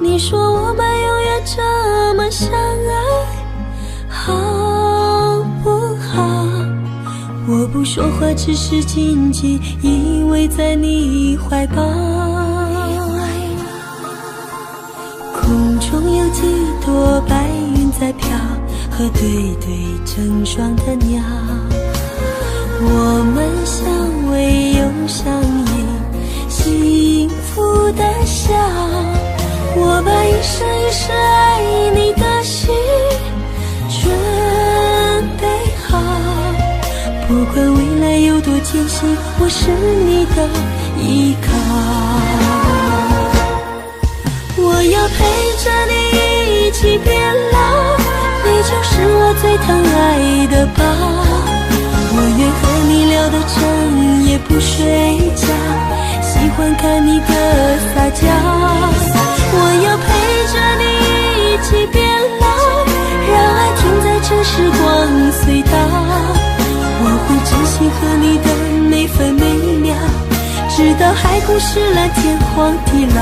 你说我们永远这么相爱，好不好？我不说话，只是紧紧依偎在你怀抱。空中有几朵白云在飘，和对对成双的鸟。我们相偎又相依，幸福的笑。我把一生一世爱你的心准备好，不管未来有多艰辛，我是你的依靠。我要陪着你一起变老，你就是我最疼爱的宝。我愿和你聊到整夜不睡觉，喜欢看你的撒娇。我要陪着你一起变老，让爱停在这时光隧道。我会珍惜和你的每分每秒，直到海枯石烂，天荒地老。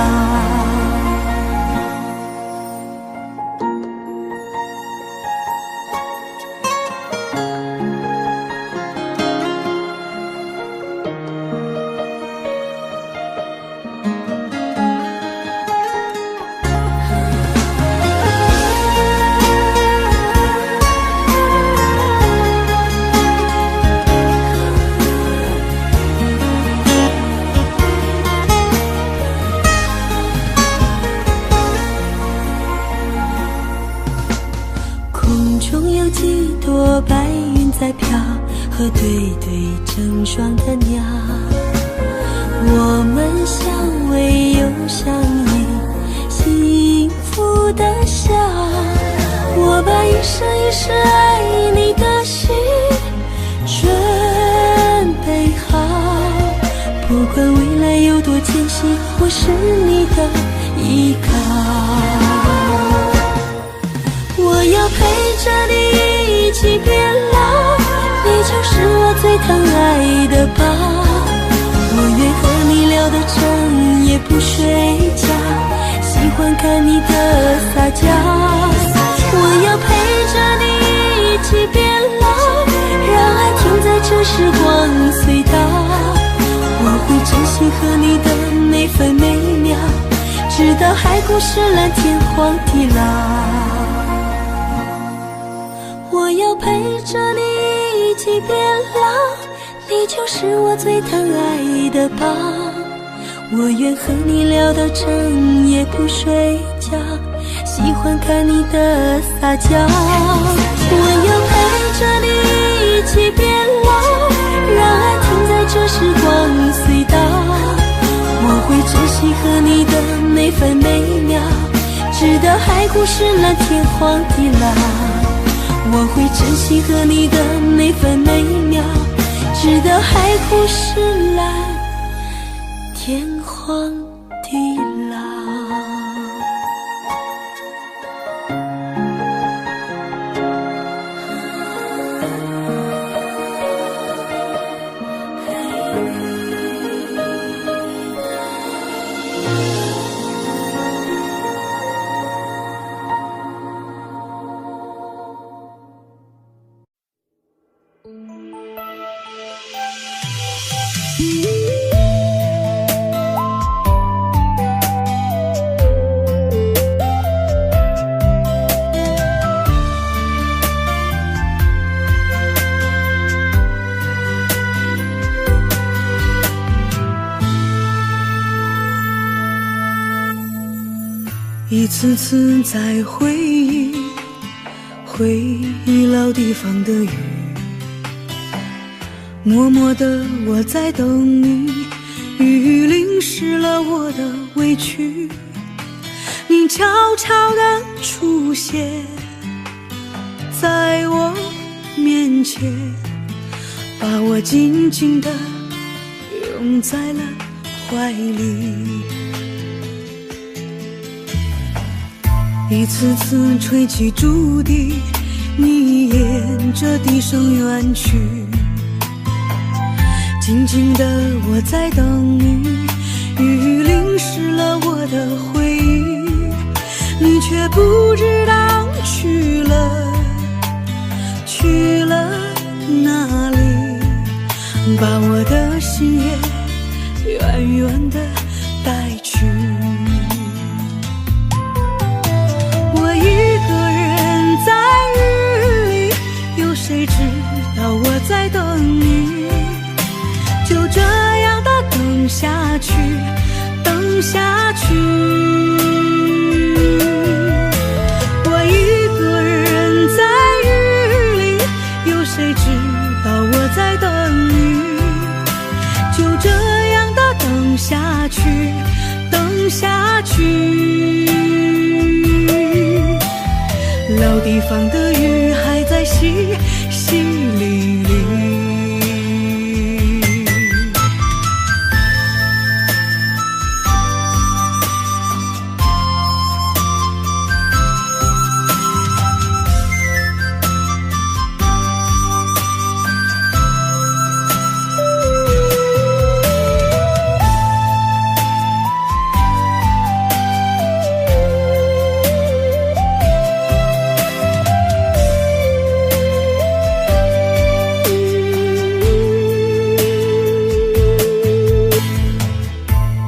几朵白云在飘，和对对成双的鸟。我们相偎又相依，幸福的笑。我把一生一世爱你的心准备好，不管未来有多艰辛，我是你的依靠。我要陪着你一起变老，你就是我最疼爱的宝。我愿和你聊到整夜不睡觉，喜欢看你的撒娇。我要陪着你一起变老，让爱停在这时光隧道。我会珍惜和你的每分每秒，直到海枯石烂，天荒地老。我要陪着你一起变老，你就是我最疼爱的宝。我愿和你聊到整夜不睡觉，喜欢看你的撒娇。我要陪着你一起变老，让爱停在这时光隧道。我会珍惜和你的每分每秒，直到海枯石烂，天荒地老。我会珍惜和你的每分每秒，直到海枯石烂，天荒地老。一次次在回忆老地方的雨，默默的我在等你，雨淋湿了我的委屈，你悄悄地出现在我面前，把我紧紧地拥在了怀里。一次次吹起竹笛，你沿着笛声远去，静静的我在等你，雨淋湿了我的回忆，把我的心也远远地带去。我一个人在雨里，有谁知道我在等你？就这样的等下去，等下去。我一个人在雨里，有谁知道我在等你？就这样的等下去，等下去。老地方的雨还在淅淅沥沥。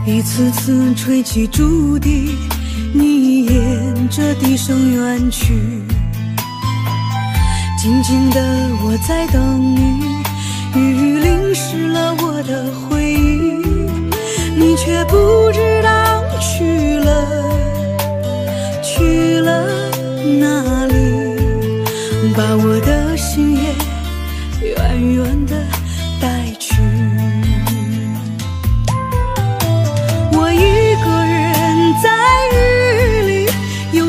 一次次吹起竹笛，你沿着笛声远去。静静的我在等你，雨淋湿了我的回忆，你却不知道去了哪里，把我的心也远远地带去。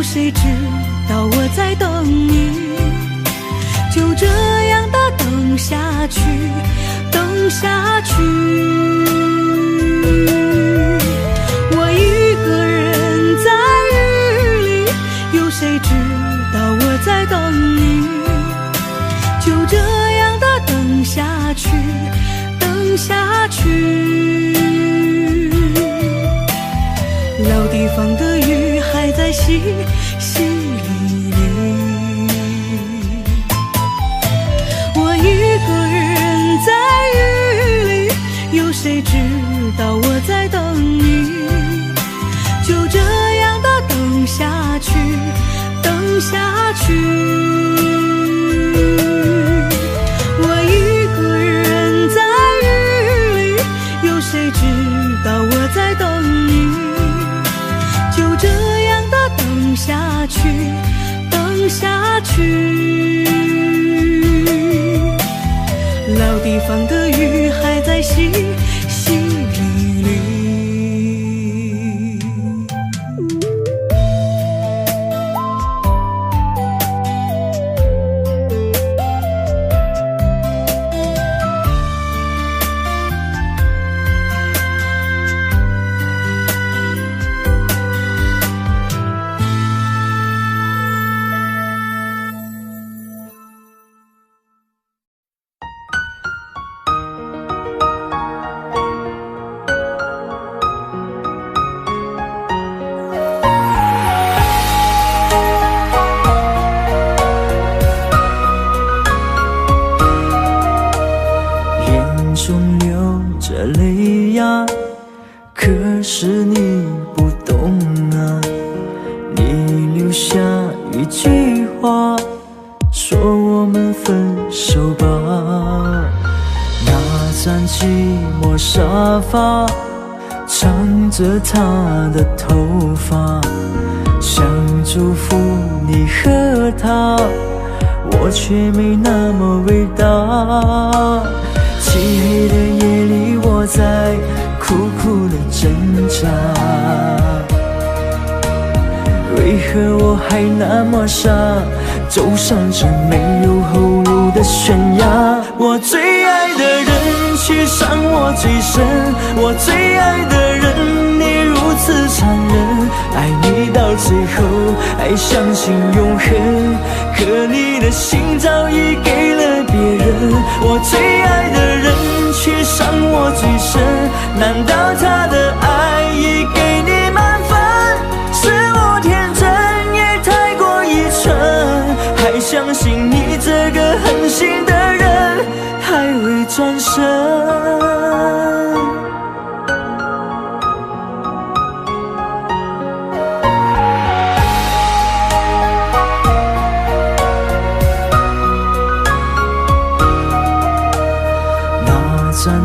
谁知道我在等你？就这样的等下去，等下去。我一个人在雨里，有谁知道我在等你？就这样的等下去，等下去。老地方的雨还在淅淅沥沥，我一个人在雨里，有谁知道我在等你？就这样的等下去，等下去。我一个人在雨里，有谁知道我在等你？就这样的等下去，等下去。老地方的雨还在淅淅沥沥。泪呀，可是你不懂啊。你留下一句话，说我们分手吧。那张寂寞沙发，藏着他的头发，想祝福你和他，我却没那么伟大。漆黑的夜里，我在苦苦的挣扎，为何我还那么傻，走上这没有后路的悬崖？我最爱的人却伤我最深，我最爱的人你如此残忍，爱你到最后还相信永恒，可你的心早已给了别人。我最爱的人却伤我最深，难道他的爱已给你满分？是我天真也太过愚蠢，还相信你这个狠心的人还会转身。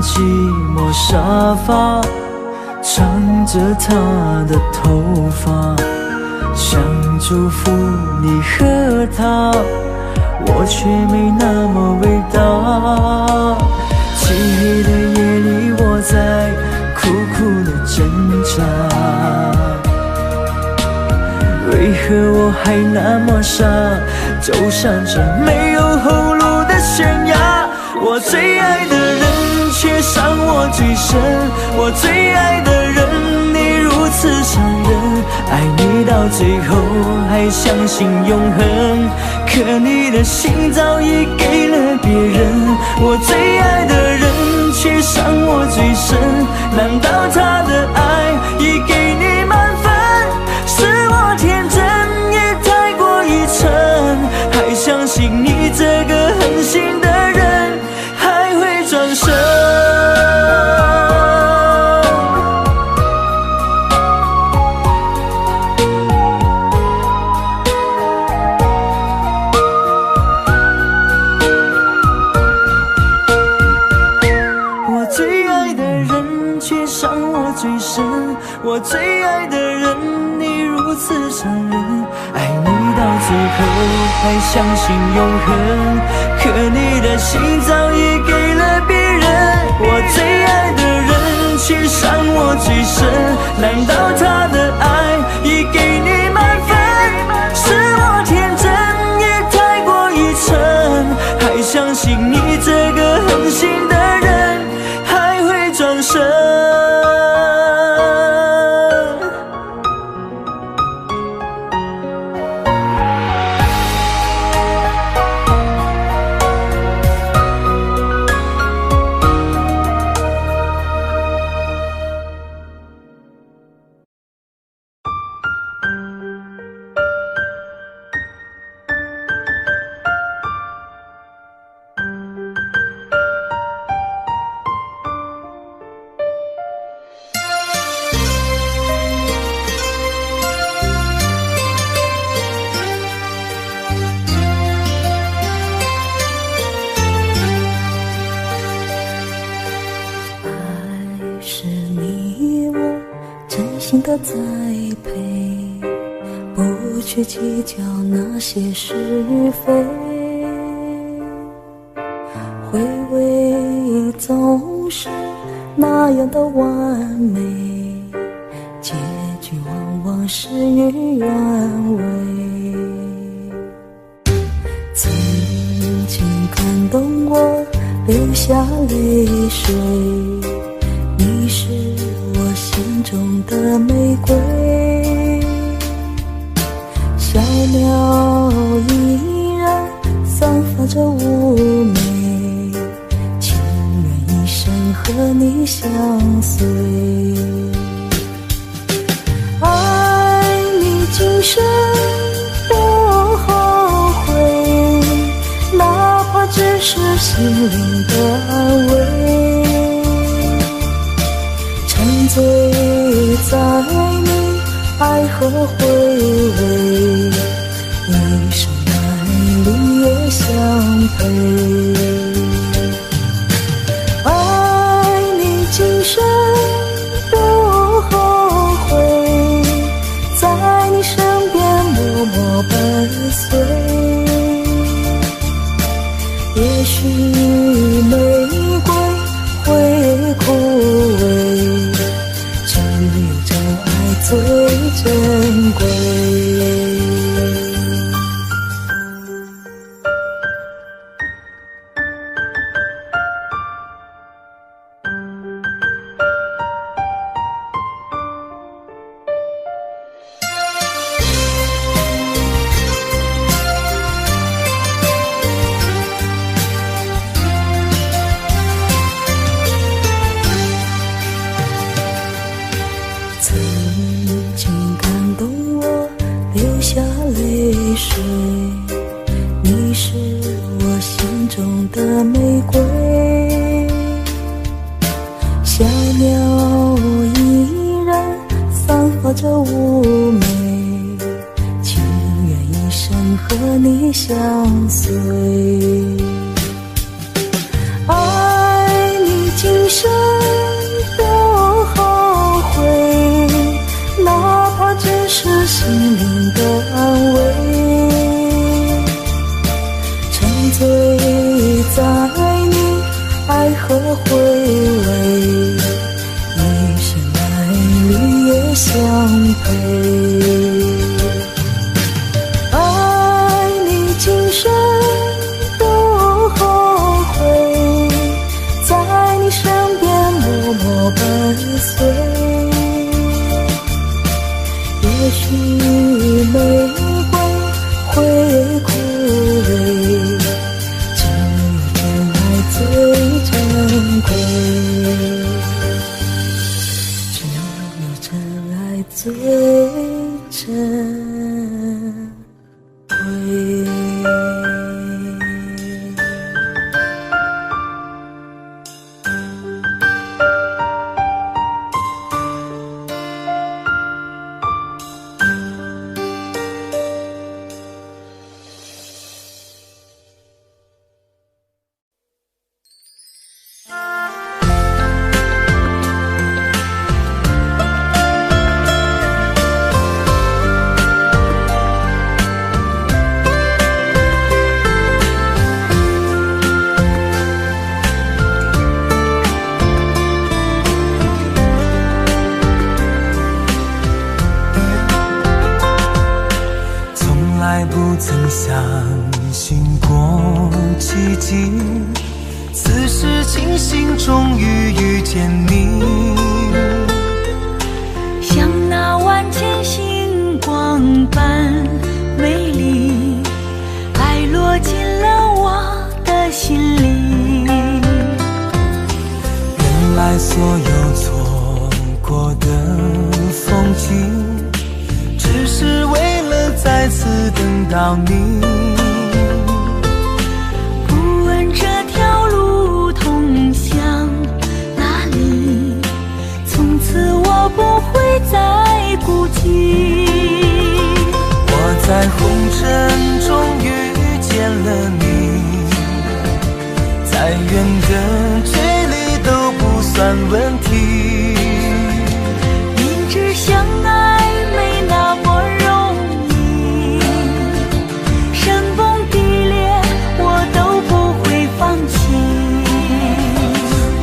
寂寞沙发，唱着她的头发，想祝福你和他，我却没那么伟大。漆黑的夜里，我在苦苦的挣扎，为何我还那么傻，走上这没有后路的悬崖。我最爱的人却伤我最深，我最爱的人你如此残忍，爱你到最后还相信永恒，可你的心早已给了别人。我最爱的人却伤我最深，难道他的爱已给你满分？是我天真也太过愚蠢，还相信你这个狠心的人还会转身。我最爱的人却伤我最深，我最爱的人你如此残忍，爱你到最后还相信永恒，可你的心早已给了别人。我最爱的人却伤我最深，难道他的爱已给你满分？是我天真也太过愚蠢，还相信你这个狠心的人还会转身。的栽培，不去计较那些是非，回味总是那样的完美，结局往往事与愿违。曾经感动我流下泪水，你是我心中的玫瑰，小鸟依然散发着妩媚，情愿一生和你相随，爱你今生不后悔，哪怕只是心灵的安慰，沉醉在你爱和回味，一生爱侣也相陪，爱你今生不后悔，在你身边默默伴随，也许玫瑰会枯萎，只有真爱最珍贵。曾经感动我流下泪水，你是我心中的玫瑰，小鸟依然散发着妩媚，情愿一生和你相随，爱你今生多后悔，哪怕只是心灵的安慰，沉醉在你爱和回味，一生来绿叶相陪。爱你今生多后悔，在你身边默默伴随，也许玫瑰会枯萎，只有真爱最珍贵，只有真爱最珍贵。不曾相信过奇迹，此时庆幸终于遇见你，像那万千星光般美丽，爱落进了我的心里。原来所有错过的风景，只是为了再次等到你。不问这条路通向哪里，从此我不会再孤寂。我在红尘中遇见了你，再远的距离都不算问题。明知相爱没那么容易，山崩地裂我都不会放弃。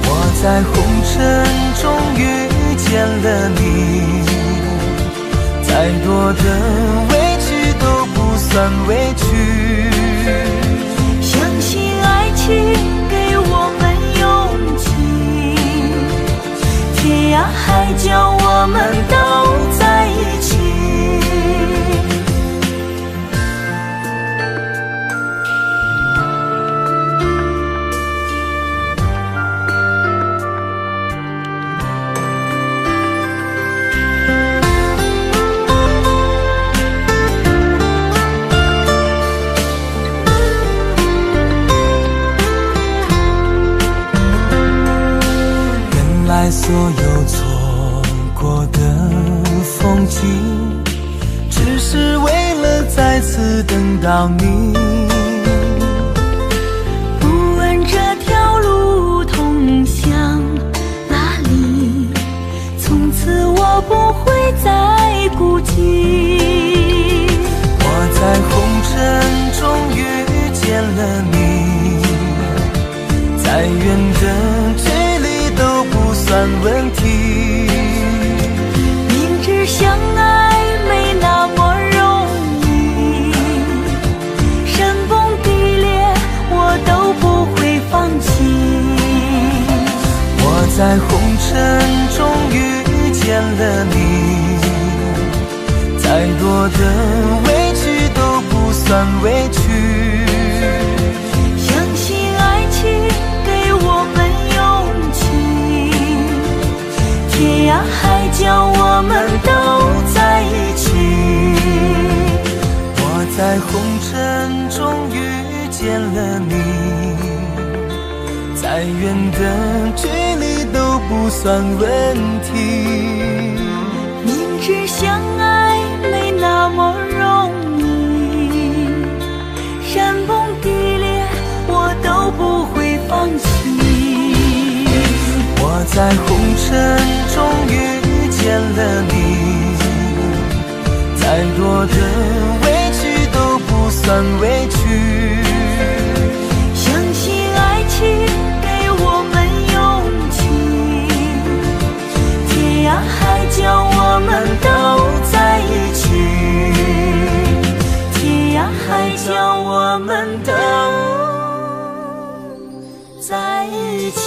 我在红尘中遇见了你，再多的委屈都不算委屈。相信爱情给我们勇气，天涯海角我们都在一起。原来所有错过的风景，只是为了再次等到你。不问这条路通向哪里，从此我不会再孤寂。我在红尘中遇见了你，再远的距离都不算问题。明知相爱没那么容易，山崩地裂我都不会放弃。我在红尘中遇见了你，再多的委屈都不算委屈。相信爱情给我们勇气，天涯海角我们都在一起。我在红尘中遇见了你，再远的距离都不算问题。明知相爱没那么容易，山崩地裂我都不会放弃。在红尘中遇见了你，再多的委屈都不算委屈。相信爱情给我们勇气，天涯海角我们都在一起，天涯海角我们都在一起。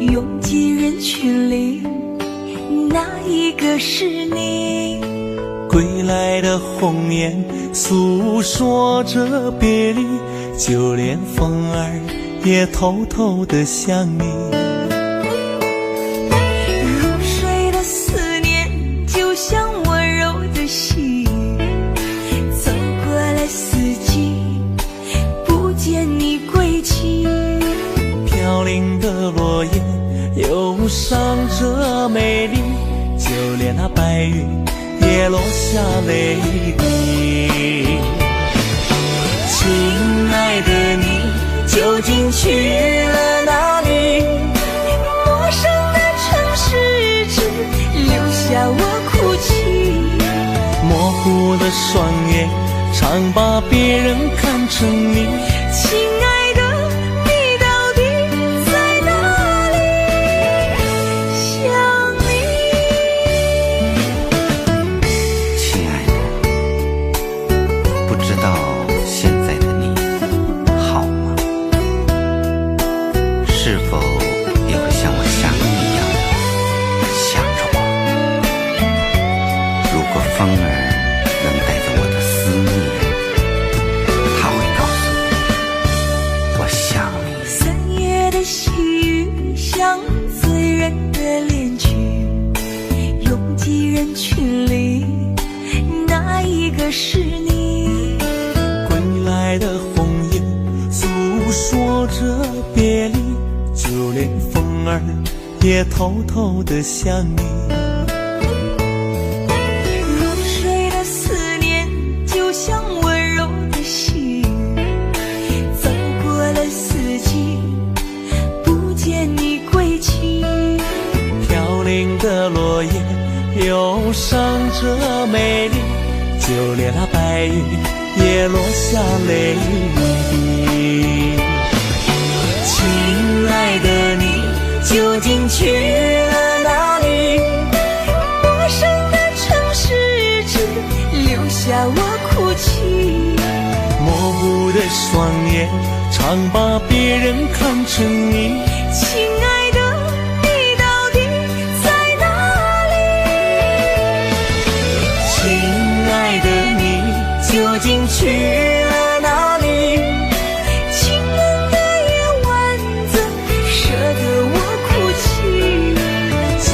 拥挤人群里，哪一个是你？归来的红颜诉说着别离，就连风儿也偷偷地想你。入睡的思念就像温柔的细雨，走过了四季，不见你归期。飘零的落叶忧伤着美丽，就连那白云也落下泪滴。亲爱的你究竟去了哪里？陌生的城市只留下我哭泣，模糊的双眼常把别人看成你。亲爱的你到底在哪里？想你。亲爱的，不知道现在的你好吗？是否也会像我想你一样的想着我？如果风儿能带着我的思念，他会告诉我，我想你。三月的细雨像醉人的恋曲，拥挤人群里，哪一个是你？归来的红颜诉说着别离，就连风儿也偷偷地想你。入睡的思念就像温柔的细雨，走过了四季，不见你归期。飘零的落叶忧伤着美丽，就连那白云也落下泪滴。亲爱的你究竟去了哪里？陌生的城市只留下我哭泣，模糊的双眼常把别人看成你。亲爱的你到底在哪里？亲爱的你究竟去了哪里？清冷的夜晚怎舍得我哭泣？寂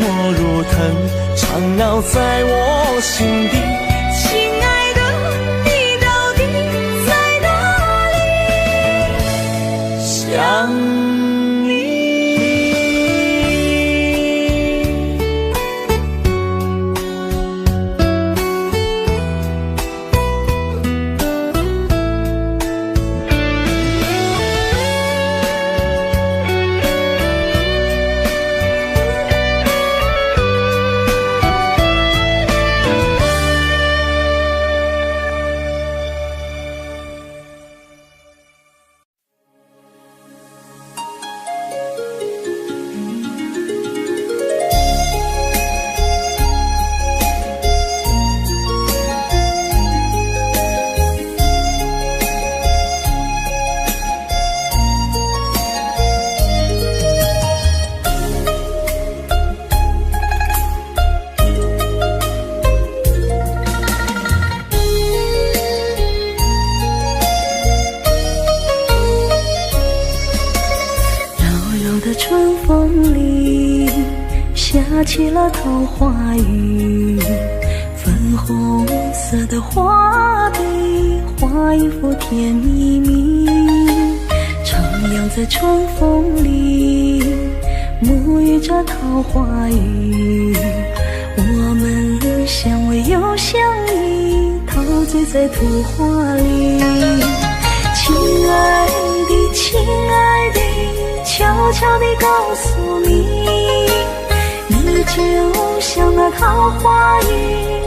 寞如藤缠绕在我心底。亲爱的你到底在哪里？想你。起了桃花雨，粉红色的画笔画一幅甜蜜蜜，徜徉在春风里，沐浴着桃花雨。我们相偎又相依，陶醉在图画里。亲爱的，亲爱的，悄悄地告诉你，你就像那桃花雨，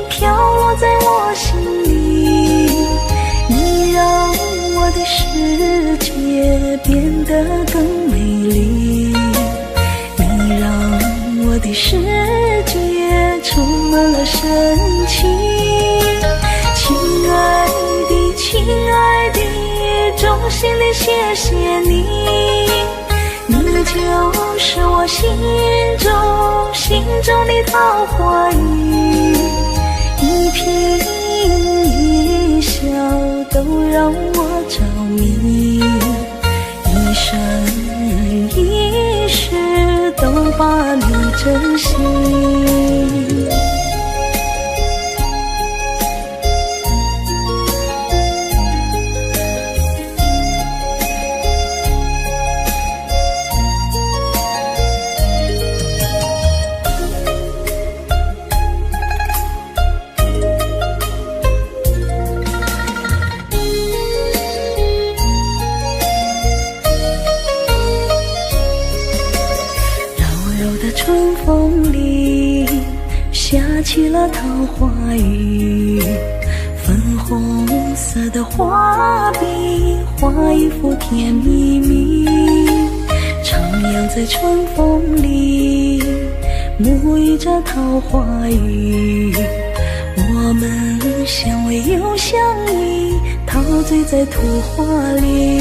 飘落在我心里。你让我的世界变得更美丽，你让我的世界充满了神奇。亲爱的，亲爱的，衷心地谢谢你，你就是我心中的桃花雨，一颦一笑都让我着迷，一生一世都把你珍惜。春风里下起了桃花雨，粉红色的画笔画一幅甜蜜蜜，徜徉在春风里，沐浴着桃花雨。我们相偎又相依，陶醉在图画里。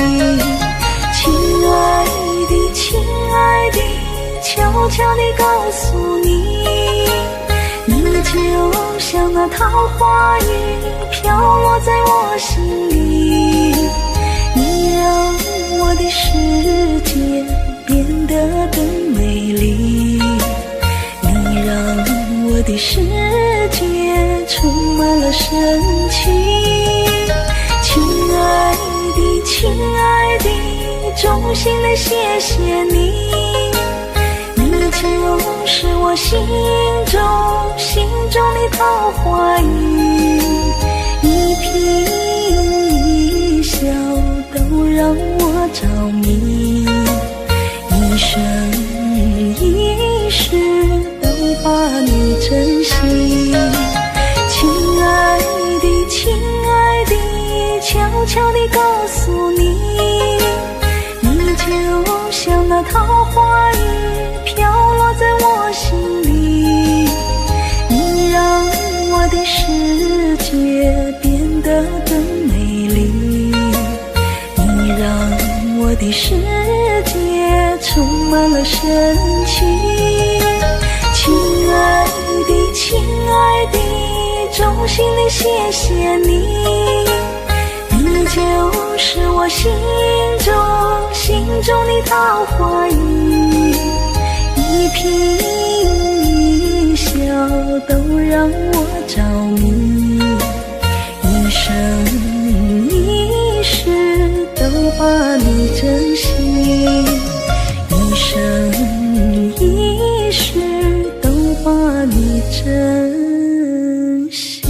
亲爱的，亲爱的，悄悄地告诉你，你就像那桃花雨，飘落在我心里。你让我的世界变得更美丽，你让我的世界充满了神奇。亲爱的，亲爱的，衷心地谢谢你，就是我心中的桃花雨，一颦一笑都让我着迷，一生一世都把你珍惜。亲爱的，亲爱的，悄悄地告诉你，你就像那桃花雨，飘落在我心里。你让我的世界变得更美丽，你让我的世界充满了神奇。亲爱的，亲爱的，衷心地谢谢你，你就是我心中的桃花雨，一颦一笑都让我着迷，一生一世都把你珍惜，一生一世都把你珍惜。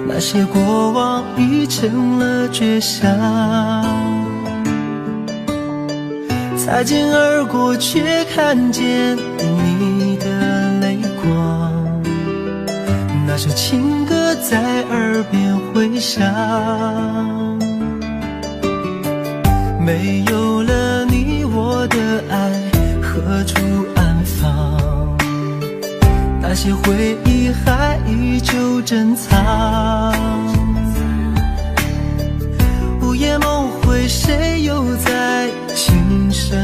那些过往已成了绝响，擦肩而过却看见你的泪光。那那首情歌在耳边回响。没有了你，我的爱何处安放？那些回忆还依旧珍藏。午夜梦回，谁又在轻声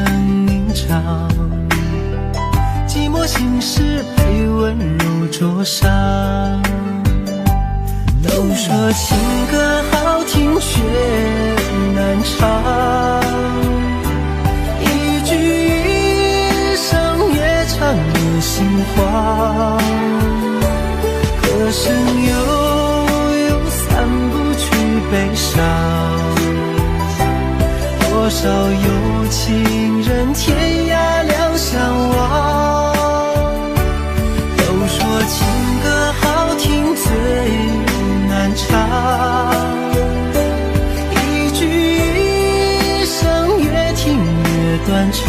吟唱？寂寞心事被温柔灼伤。都说情歌好听却难唱，一句一声越唱越心慌。歌声悠散不去悲伤，多少有情人天涯两相望。都说情歌好听最难唱，一句一声越听越断肠。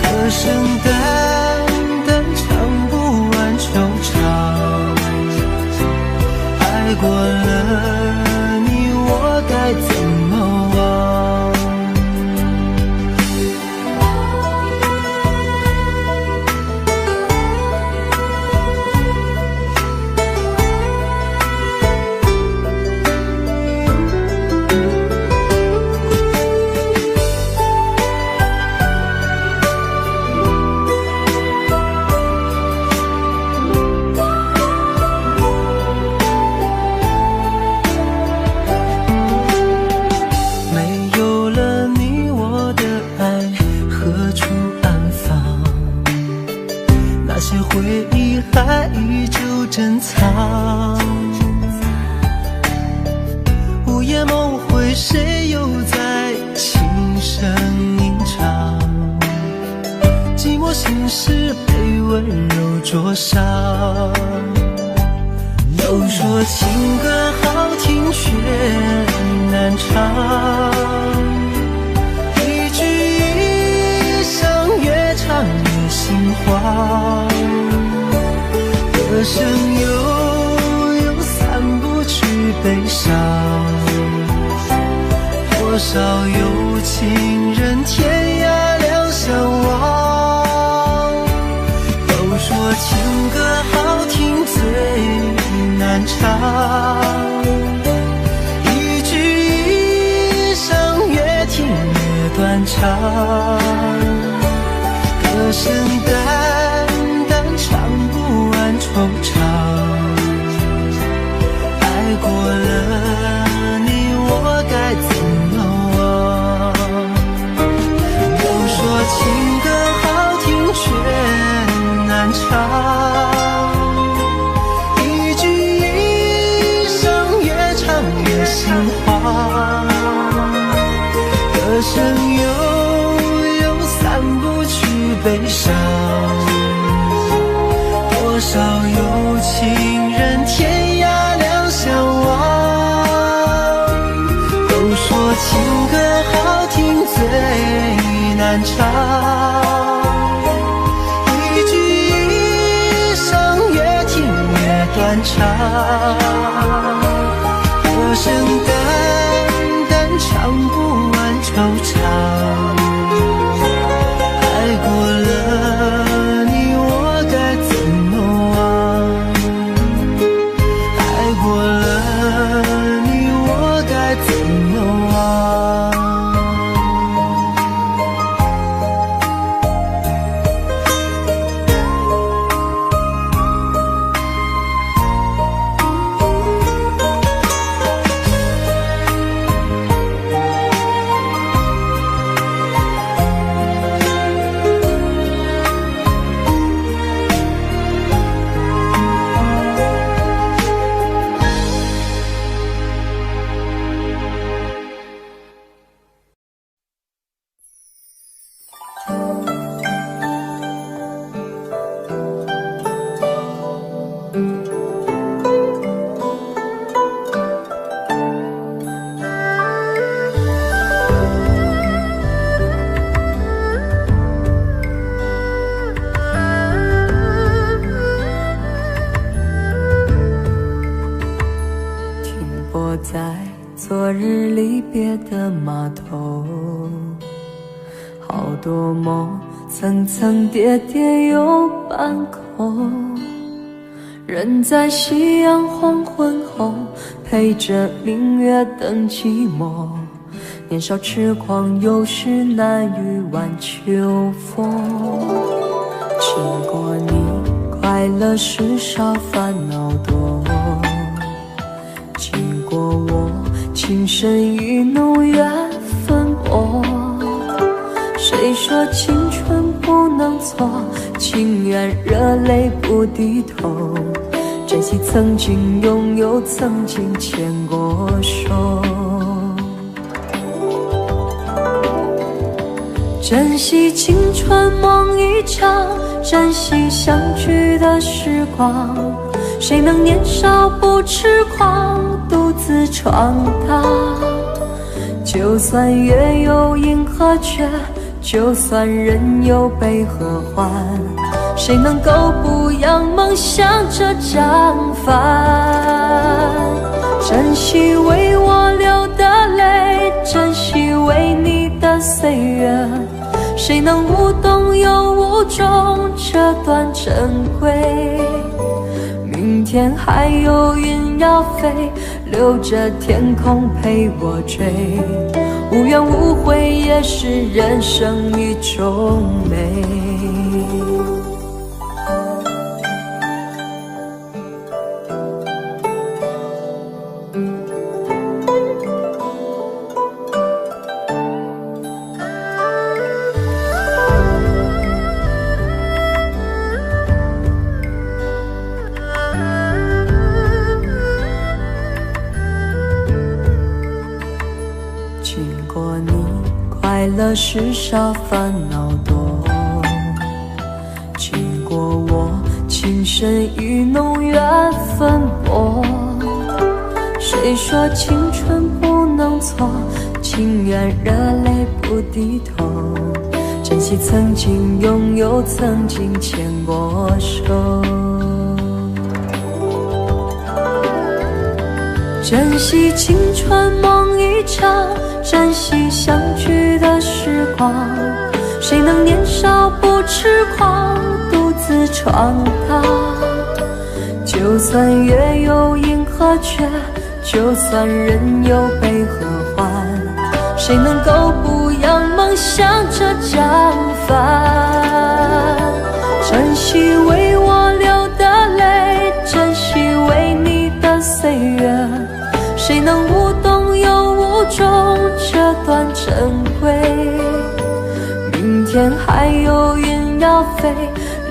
歌声淡淡唱不完惆怅，爱过了你我该怎么忘？回忆还依旧珍藏。午夜梦回，谁又在轻声吟唱？寂寞心事被温柔灼伤。都说情歌好听却难唱，一句一声越唱越心慌。歌声悠散不去悲伤，多少有情人天涯两相望。都说情歌好听最难唱，一句一声越听越断肠。歌声淡淡唱不完惆怅，爱过了你我该怎么忘？都说情歌好听却难唱，一句一声越唱越心慌。歌声悠散不去悲伤，多少有情人天涯两相望。都说情歌好听最难唱，一句一声越听越断肠。歌声淡淡唱不完惆怅，爱过了你我该怎么忘？爱过了你我该怎么忘？泊在昨日离别的码头，好多梦层层叠叠又半空，人在夕阳黄昏后，陪着明月等寂寞。年少痴狂，有时难御晚秋风。经过你，快乐时少，烦恼多。经过我，情深意浓，缘分薄。谁说青春不能错？情愿热泪不低头。珍惜曾经拥有，曾经牵过手。珍惜青春梦一场，珍惜相聚的时光。谁能年少不痴狂，独自闯荡？就算月有阴和缺，就算人有悲和欢，谁能够不扬梦想这张帆？珍惜为我流的泪，珍惜为你的岁月，谁能无动又无衷这段珍贵？明天还有云要飞，留着天空陪我追。无怨无悔也是人生一种美。快乐时少，烦恼多。经过我，情深意浓，缘分薄。谁说青春不能错？情愿热泪不低头。珍惜曾经拥有，曾经牵过手。珍惜青春梦一场，珍惜相聚的时光。谁能年少不痴狂，独自闯荡？就算月有阴和缺，就算人有悲和欢，谁能够不扬梦想这张帆？珍惜为我流的泪，珍惜为你的岁月，谁能无动又无衷这段珍贵？明天还有云要飞，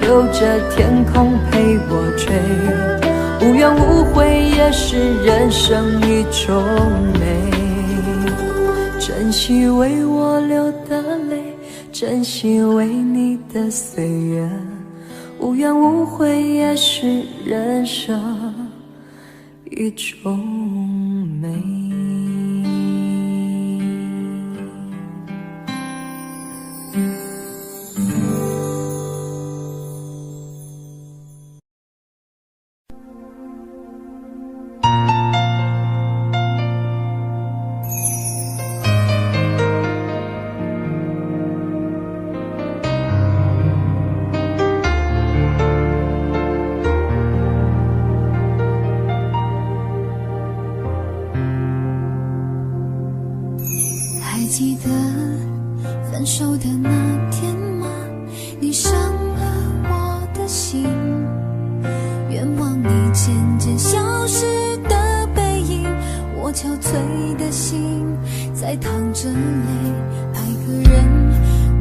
留着天空陪我追。无怨无悔也是人生一种美。珍惜为我流的泪，珍惜为你的岁月。无怨无悔也是人生一种美。还记得分手的那天吗？你伤了我的心，愿望你渐渐消失的背影，我憔悴的心在淌着泪。爱个人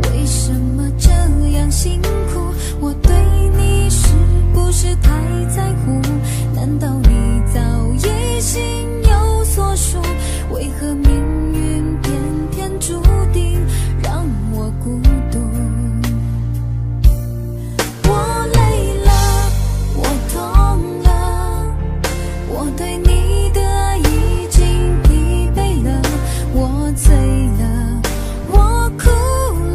为什么这样辛苦？我对你是不是太在乎？难道你早已心有所属？为何命运偏偏注定让我孤独？我累了，我痛了，我对你的爱已经疲惫了，我醉了，我哭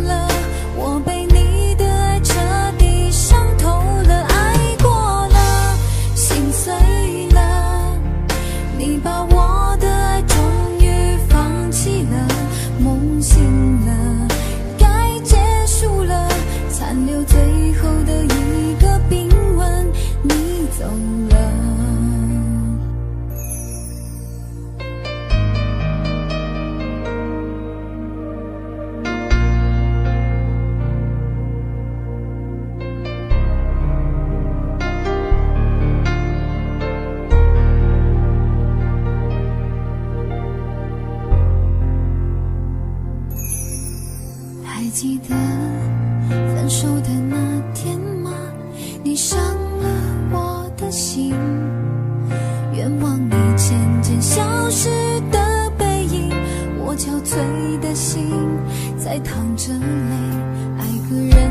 了，我被你的爱彻底伤透了，爱过了，心碎了，你把我的醒了，该结束了，残留最后的一个冰吻，你走了。还记得分手的那天吗？你伤了我的心，愿望你渐渐消失的背影，我憔悴的心在淌着泪。爱个人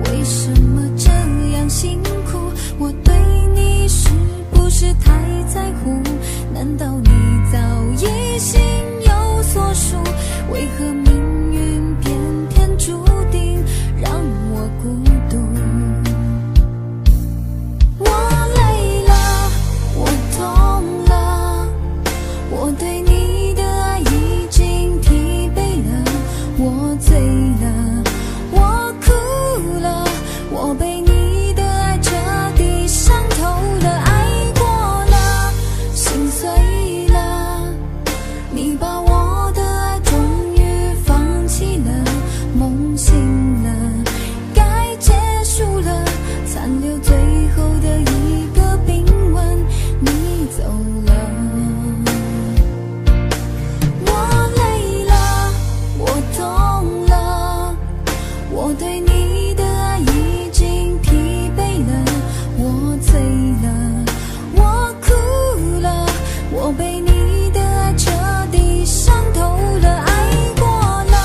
为什么这样辛苦？我对你是不是太在乎？难道你早已心有所属？为何命运偏偏注定让我孤独？我累了，我痛了，我对你的爱已经疲惫了，我醉了，我哭了，我被你的爱彻底伤透了，爱过了，心碎了，你把我的爱终于放弃了，梦醒了，该结束了，残留最后的一个冰吻，你走了。我累了，我痛了，我对你的爱已经疲惫了，我醉了，我哭了，我被你的爱彻底伤透了，爱过了，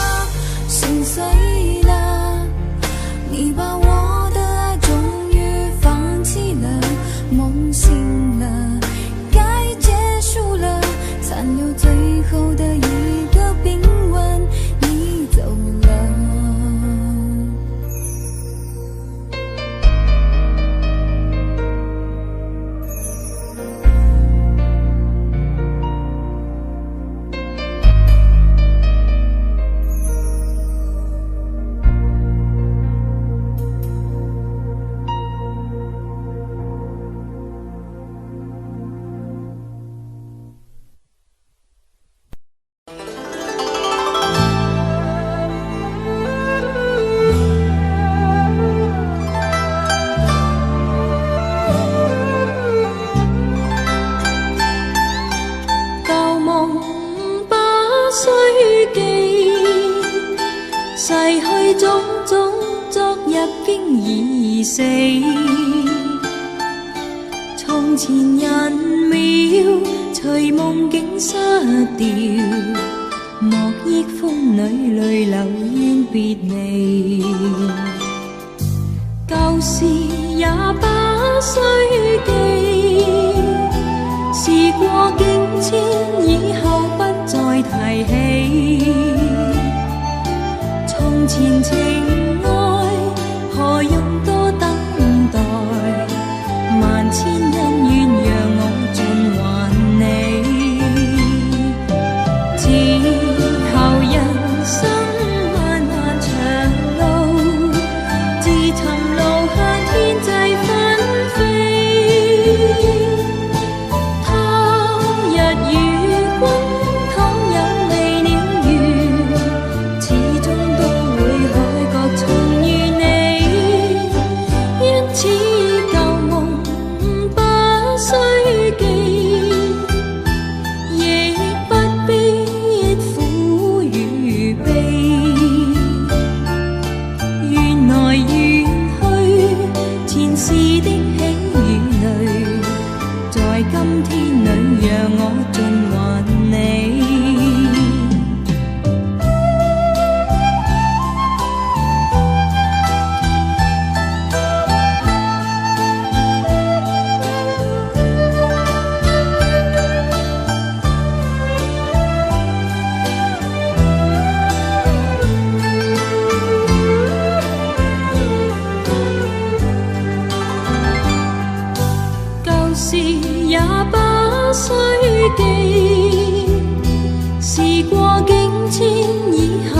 心碎了，你把我的爱终于放弃了，梦醒了，该结束了，残留最后的一个冰吻，你走了。旧梦不需记，逝去种种，昨日經已死。從前人秒，隨夢境失掉，莫憶風裏淚流怨別離。舊事也不需記，時過境遷，以後不再提起。從前情愛，何用多等待？萬千恩怨讓我盡還你。之後人生漫漫長路，自尋路向天際紛飛。他日與君倘有未了緣，始終都會海角重遇你。因此舊夢不需記，亦不必苦與悲。緣來緣去，前世的喜與淚，在今天裏讓我盡還你。舊事也不需記，時過境遷，以後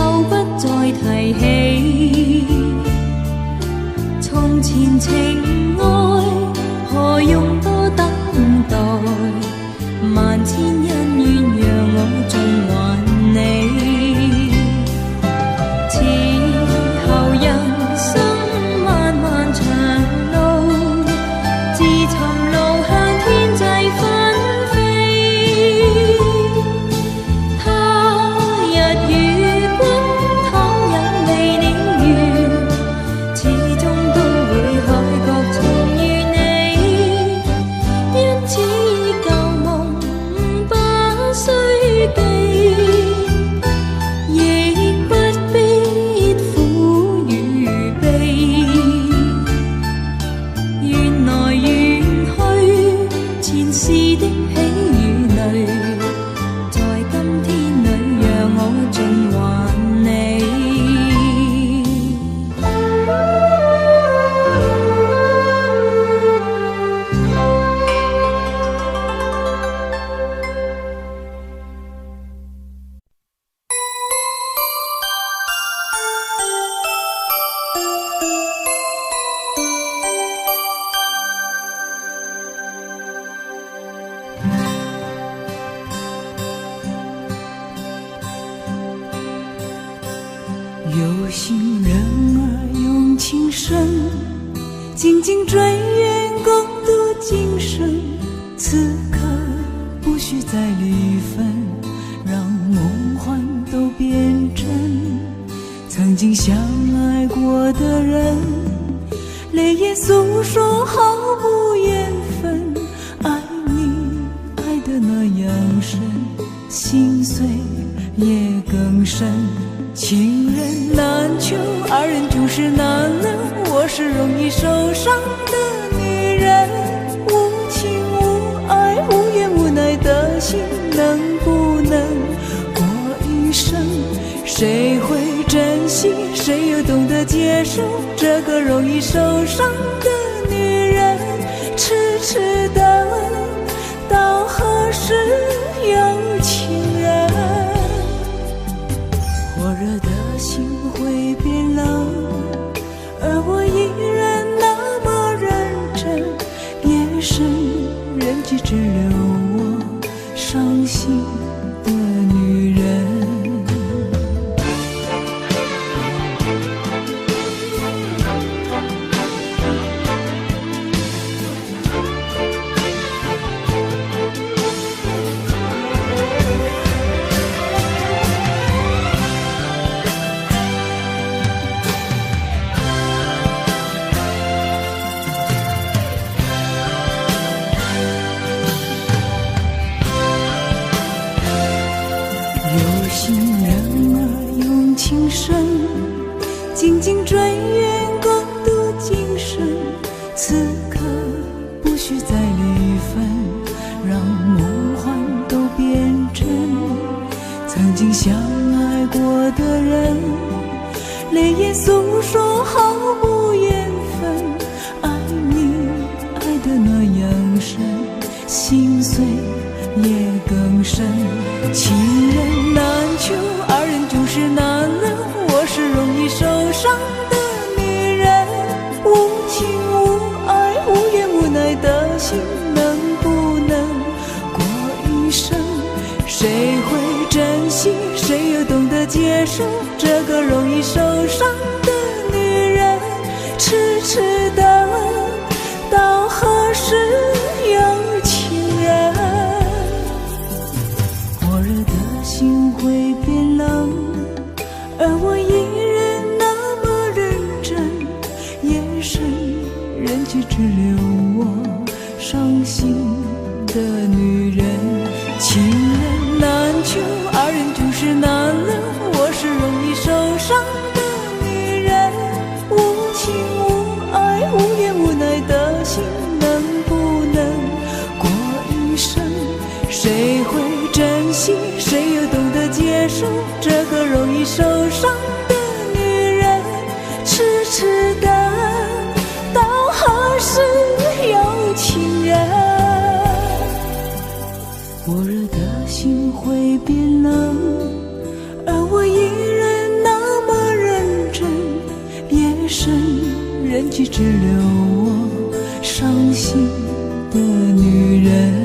有心人儿用情深，紧紧追愿共度今生。此刻不需再离分，让梦幻都变真。曾经相爱过的人，泪眼诉说毫无缘分。爱你爱得那样深，心碎也更深。情人难求，二人总是难留。我是容易受伤的女人，无情无爱无怨无奈的心，能不能过一生？谁会珍惜，谁又懂得接受这个容易受伤的女人？痴痴的到何时有情人？火热的心会变冷，而我依然那么认真。夜深人迹只留我伤心的女人。紧紧追愿共度今生。此刻不需再离分，让梦幻都变真。曾经相爱过的人，泪眼诉说毫无缘分。爱你爱得那样深，心碎也更深。情人难求，二人总是难留。我是容易受伤的女人，无情无爱无怨无奈的心，能不能过一生？谁会珍惜，谁又懂得接受这个容易受伤的女人？痴痴的到何时有情人？火热的心会变冷，而我依然那么认真。夜深人迹只留我伤心的女人。情人难求，二人总是难留。我是容易受伤的女人，无情无爱无怨无奈的心，能不能过一生？谁会珍惜，谁又懂得接受这个容易受伤的女人？痴痴的到何时有情人？火热的心会变冷，而我依然那么认真。夜深人迹只留我伤心的女人。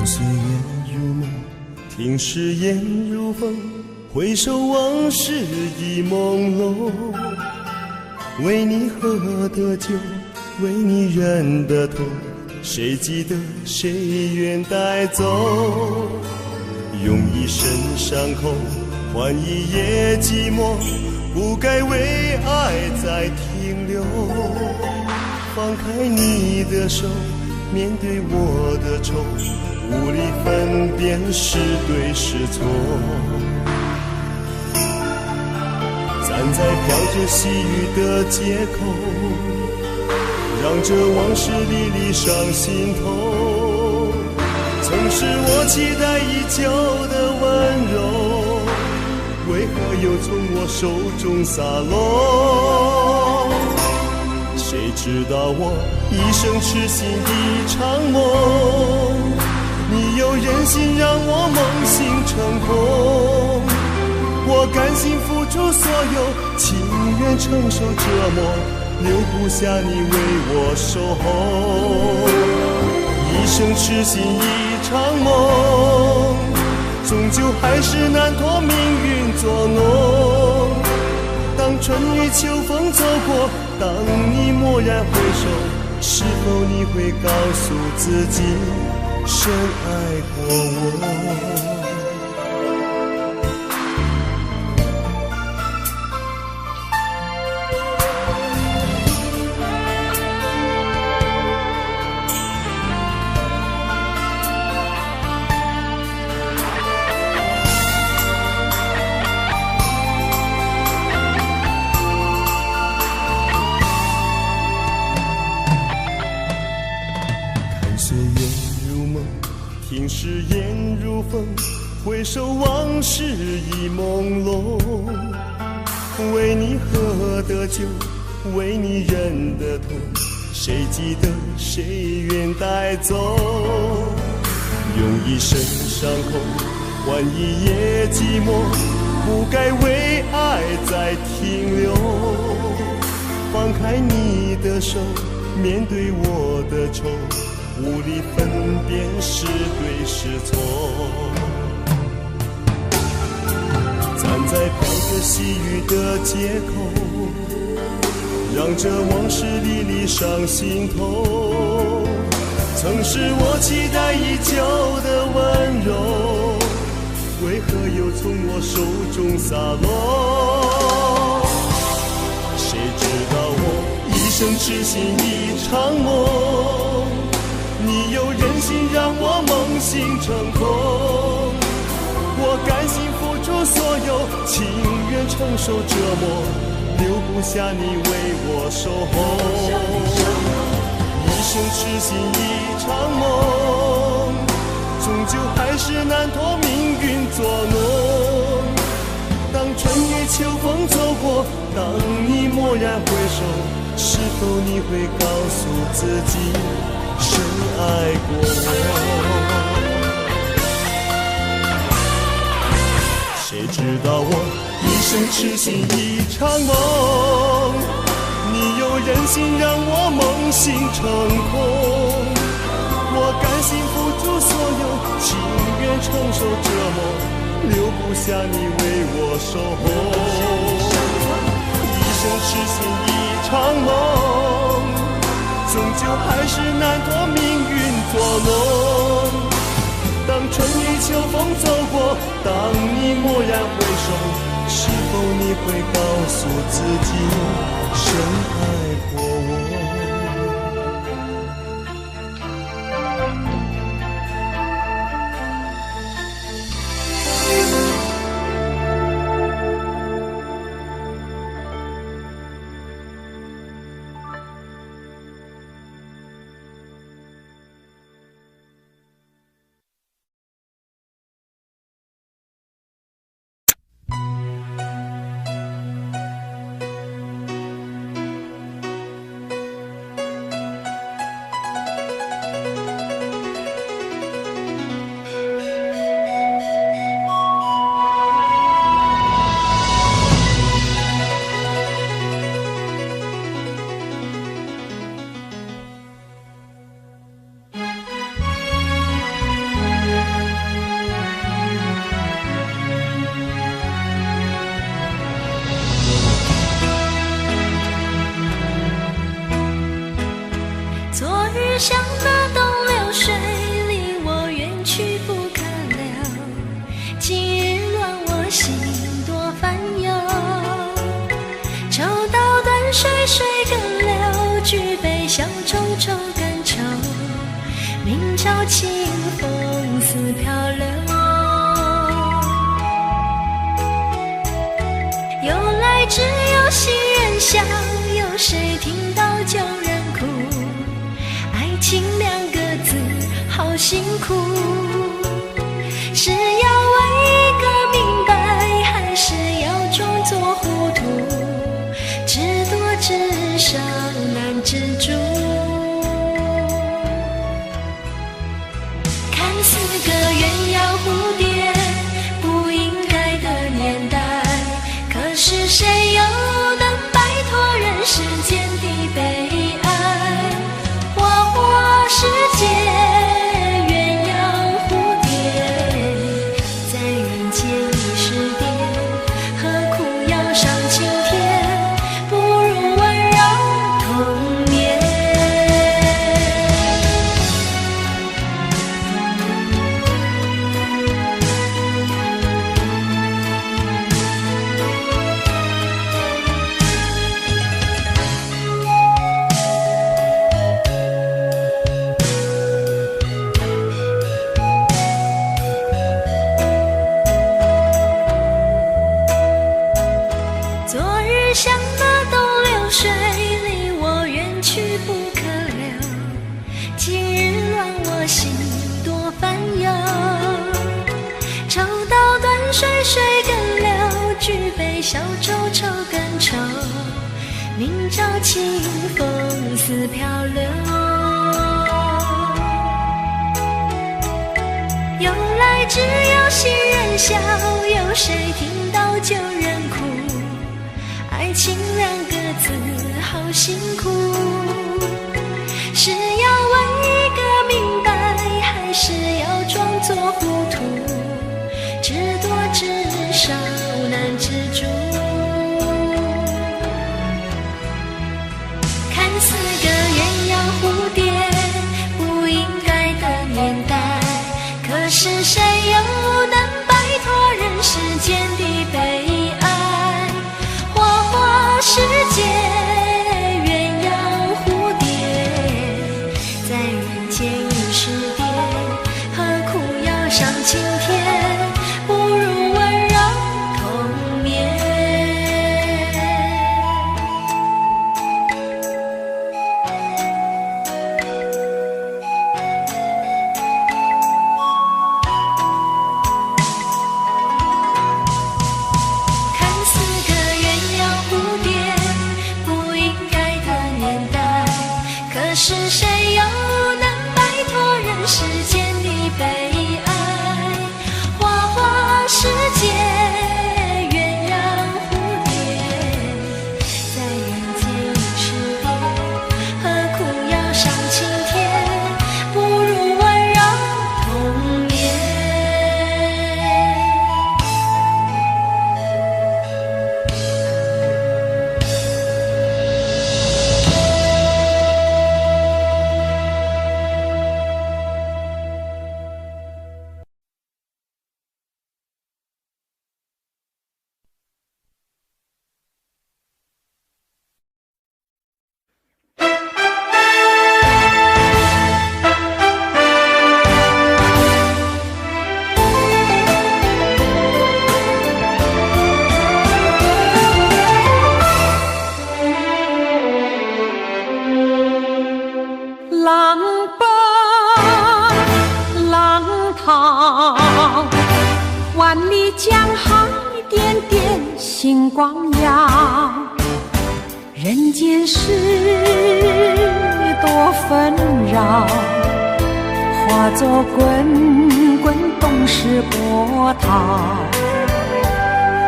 岁月如梦，听誓言如风，回首往事已朦胧。为你喝的酒，为你染的痛，谁记得谁愿带走？用一生伤口换一夜寂寞，不该为爱再停留。放开你的手，面对我的愁，无力分辨是对是错。站在飘着细雨的街口，让这往事历历上心头。曾是我期待已久的温柔，为何又从我手中洒落？谁知道我一生痴心一场梦，你又忍心让我梦醒成空。我甘心付出所有，情愿承受折磨，留不下你为我守候。一生痴心一场梦，终究还是难脱命运作弄。当春雨秋风走过，当你蓦然回首，是否你会告诉自己深爱过我？听誓言如风，回首往事已朦胧。为你喝的酒，为你忍的痛，谁记得谁愿带走？用一生伤口换一夜寂寞，不该为爱再停留。放开你的手，面对我的愁，无力分辨是对是错。站在飘着细雨的街口，让这往事历历上心头。曾是我期待已久的温柔，为何又从我手中洒落？谁知道我一生痴心一场梦，你又忍心让我梦醒成空。我甘心付出所有，情愿承受折磨，留不下你为我守候。一生痴心一场梦，终究还是难脱命运作弄。当春雨秋风走过，当你蓦然回首，是否你会告诉自己深爱过我？谁知道我一生痴心一场梦，你又忍心让我梦醒成空。我甘心付出所有，情愿承受折磨，留不下你为我守候。一生痴心一场梦，终究还是难脱命运作弄。当春雨秋风走过，当你蓦然回首，是否你会告诉自己深爱过我？像那东流水离我远去不可了，今日乱我心多烦忧。抽刀断水水更流，举杯消愁愁更愁。明朝清风似漂流。由来只有新人笑，有谁听到旧人哭？爱情两个字好辛苦，是要问一个明白，还是要装作糊涂？知多知少难知足，看似个鸳鸯蝴蝶，不应该的年代，可是谁又能摆脱人世间的悲哀？花花世界，鸳鸯蝴蝶，在人间已是蝶，何苦要上青天？不如温柔童年。昨日像那东流水，离我远去不可留。今日乱我心多烦忧，抽刀断水水更流，举杯消愁愁更愁。明朝清风似漂流，由来只有新人笑，有谁听到旧人哭？爱情两个字好辛苦，是要问一个明白，还是要装作糊涂？知多知少难知足，看似个鸳鸯蝴蝶，不应该的年代，可是谁又能摆脱人世间的悲哀？花花世界，鸳鸯蝴蝶，在人间已是蝶，何苦要上青天？不如温柔童年。看似个鸳鸯蝴蝶，不应该的年代，可是谁又能摆脱人世间的悲哀？花花世界，鸳鸯蝴蝶，在人间已是蝶，何苦要上青天？不如温柔童年。浪奔浪淘，万里江海点点星光耀。人间事多纷扰，化作滚滚东逝波涛。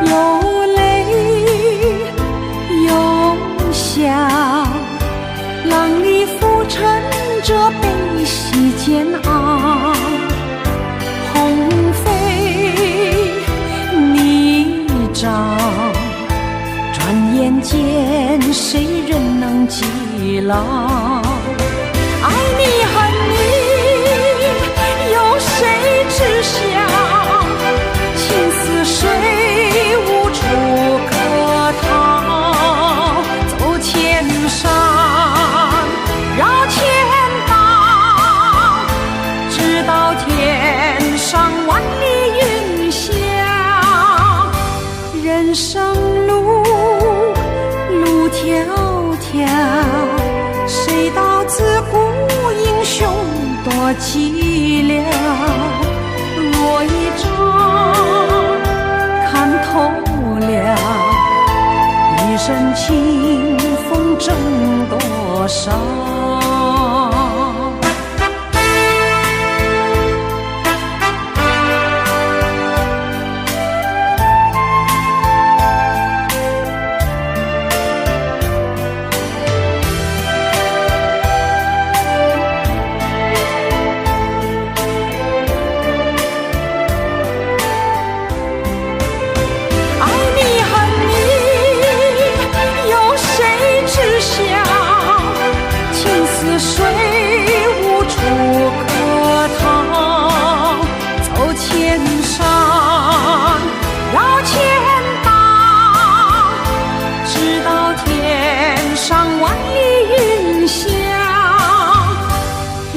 有泪有笑，浪里浮沉着悲喜煎熬。鸿飞泥沼，转眼间谁人能记牢？爱你恨你，有谁知晓？情似水，无处可逃。走千山，绕千道，多凄凉。若一朝看透了，一身清风挣多少。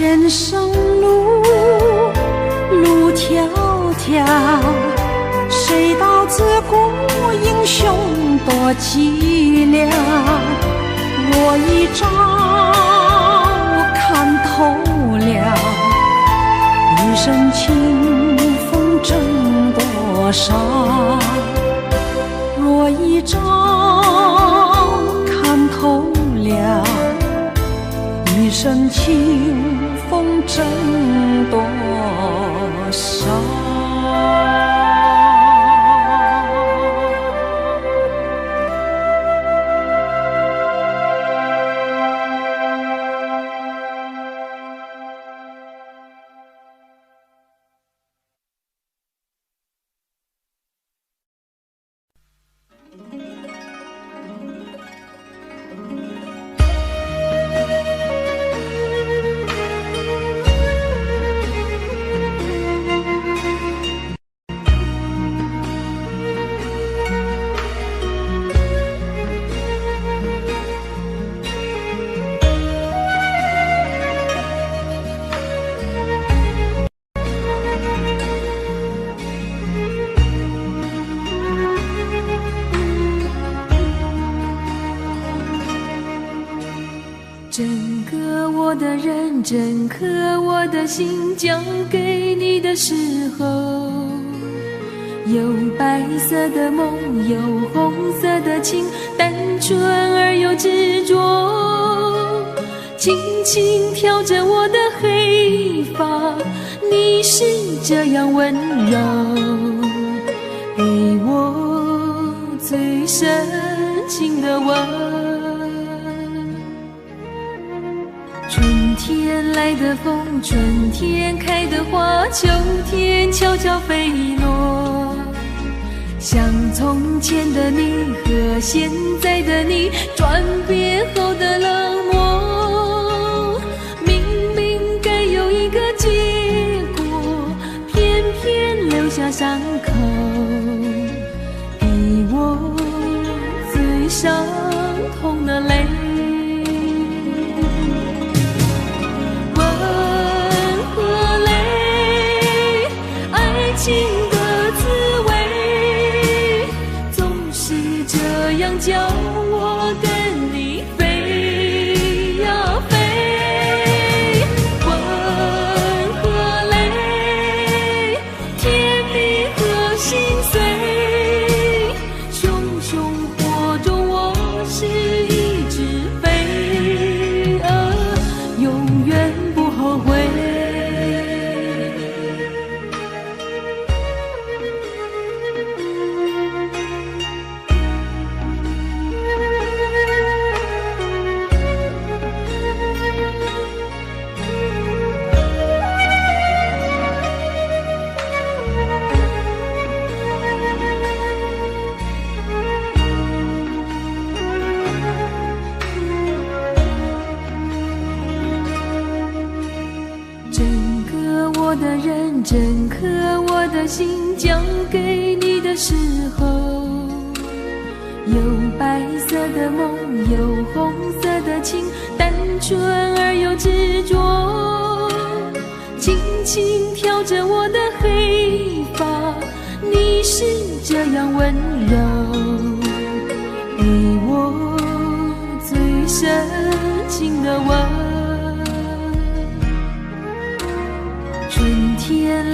人生路，路迢迢，谁道自古英雄多凄凉？我一朝看透了，一身清风挣多少？若一朝看透了，一身清风挣多少？整个我的人，整颗我的心交给你的时候，有白色的梦，有红色的情，单纯而又执着，轻轻挑着我的黑发，你是这样温柔，给我最深情的吻。春天来的风，春天开的花，秋天悄悄飞落，像从前的你和现在的你转变后的冷漠，明明该有一个结果，偏偏留下伤口，给我最伤痛的泪。情的滋味总是这样叫我跟你飞呀飞，吻和泪，甜蜜和心碎，熊熊火中我是一只飞蛾，永远不后悔。我的人，整颗我的心交给你的时候，有白色的梦，有红色的情，单纯而又执着，轻轻挑着我的黑发，你是这样温柔，给我最深情的吻。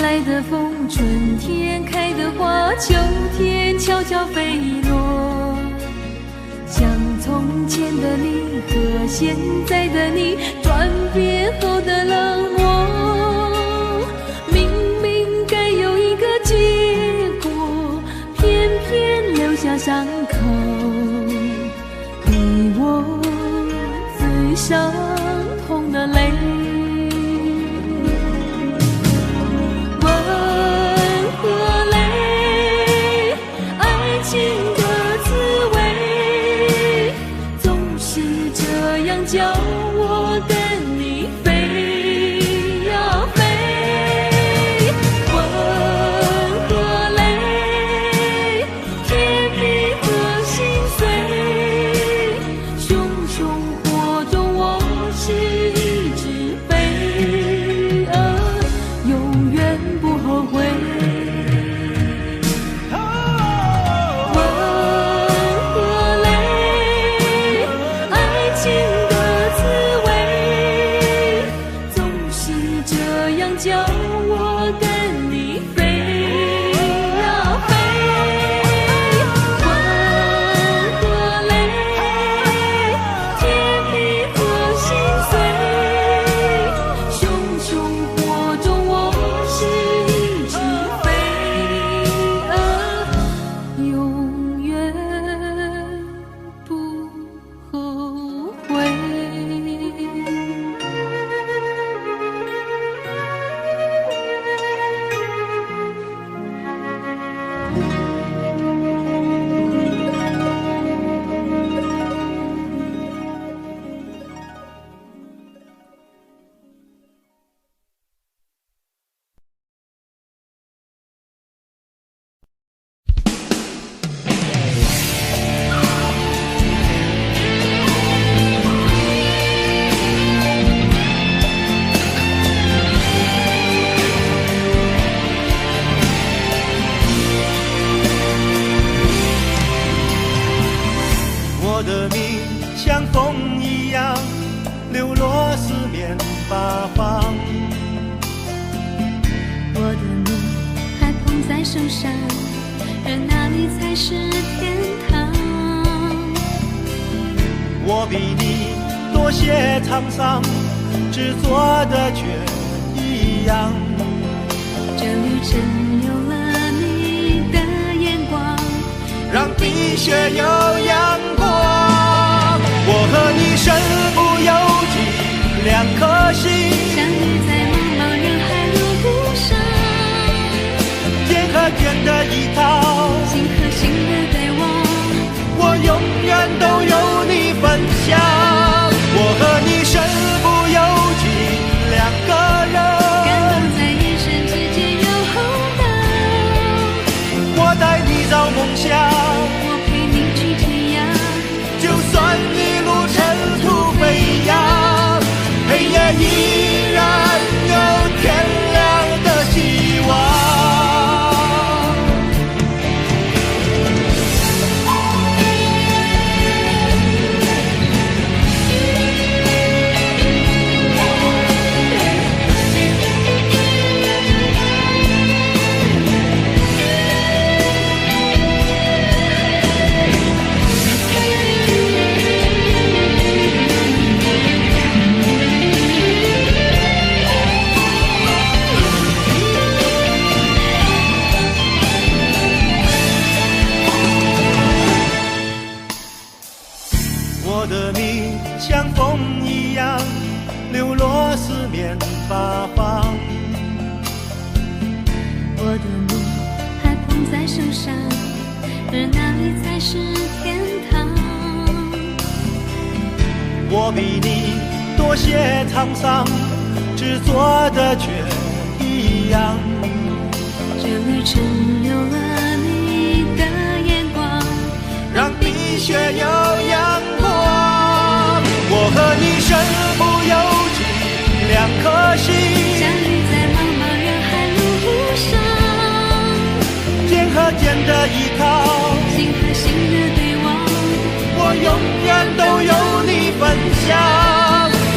来的风，春天开的花，秋天悄悄飞落。像从前的你和现在的你，转变后的冷漠。明明该有一个结果，偏偏留下伤口。你我最伤痛的泪。叫我跟你飞呀飞，温和泪，甜蜜和心碎，熊熊火中我是一只飞蛾，永远不后悔。叫我跟你飞呀飞，温和泪，甜蜜和心碎，熊熊火中我是一只飞蛾，永远不后悔。我的命像风一样流落四面八方，我的命还捧在手上，而哪里才是天堂？我比你多些沧桑，执着的却一样。这旅程有了你的眼光，让冰雪有阳光。我和你身不由己，两颗心相遇在茫茫人海路上，肩和肩的依靠，心和心的对望，我永远都有你分享。我和你身不由己，两个人感动在眼神之间有厚道。我带你找梦想，我陪你去天涯，就算一路尘土飞扬，黑夜依然有天亮的希望。我的命像风一样流落四面八方，我的梦还捧在手上，而哪里才是天堂？我比你多些沧桑，执着的却一样。这旅程有了你的眼光，让冰雪有阳光。我和你身不由己，两颗心相遇在茫茫人海路上，肩和肩的依靠，心和心的对望，我永远都有你分享。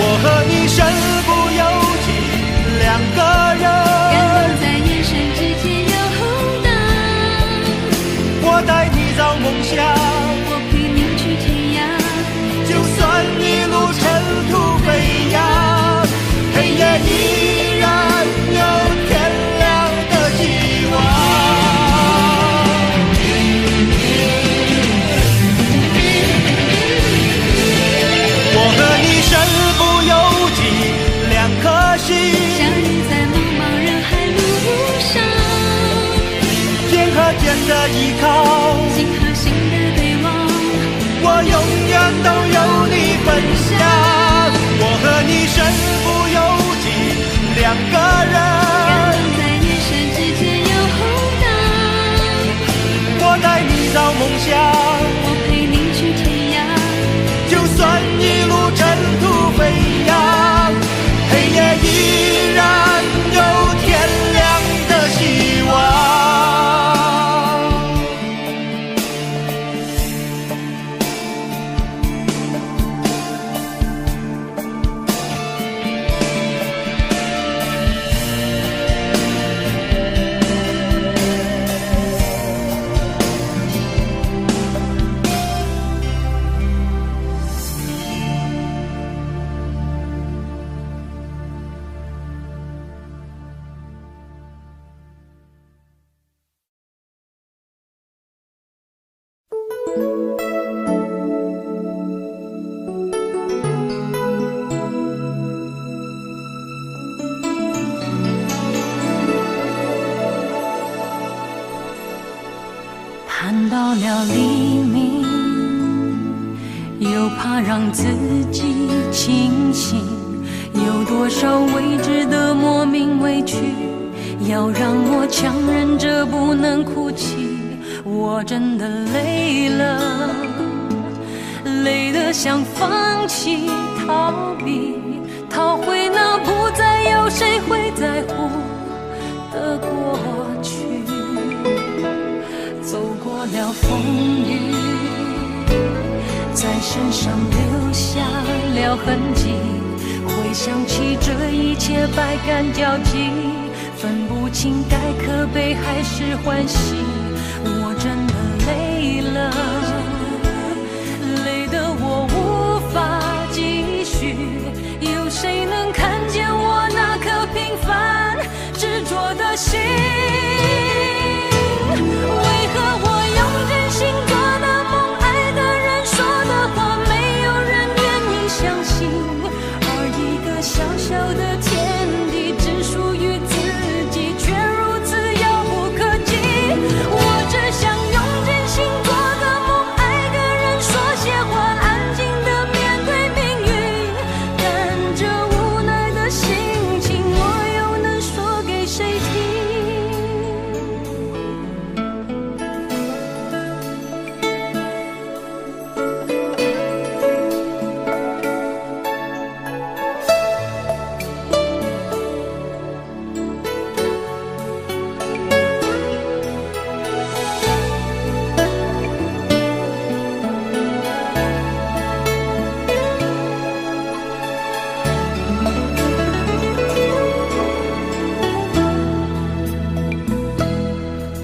我和你身不由己，两个人感动在眼的依靠，心和心的对望，我永远都有你分享。我和你身不由己，两个人感动在眼神之间有厚道。我带你找梦想，我陪你去天涯，就算一路尘土飞扬，黑夜依然有天亮的希望。盼到了黎明，又怕让自己清醒，有多少未知的莫名委屈，要让我强忍着不能哭泣。我真的累了，累得想放弃逃避，逃回那不再有谁会在乎的过去。走过了风雨，在身上留下了痕迹，回想起这一切百感交集，分不清该可悲还是欢喜。我真的累了，累得我无法继续，有谁能看见我那颗平凡执着的心？为何我用真心做的梦，爱的人说的话，没有人愿意相信？而一个小小的天地，只属于自己，却如此遥不可及。我只想用真心做的梦，爱个人说些话，安静地面对命运。但这无奈的心情，我又能说给谁听？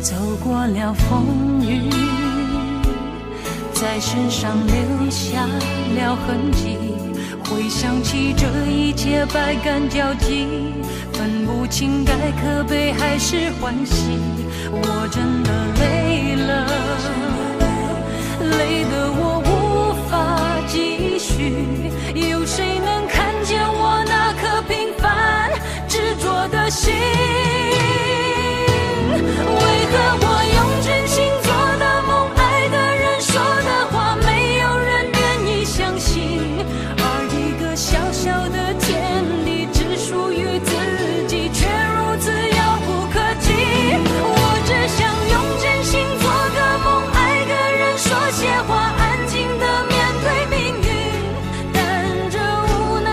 走过了风雨，在身上留下了痕迹，回想起这一切百感交集，分不清该可悲还是欢喜。我真的累了，累得我无法继续，有谁能看见我那颗平凡执着的心？为何我用真心做的梦，爱的人说的话，没有人愿意相信？而一个小小的天地，只属于自己，却如此遥不可及。我只想用真心做个梦，爱个人说些话，安静地面对命运。但这无奈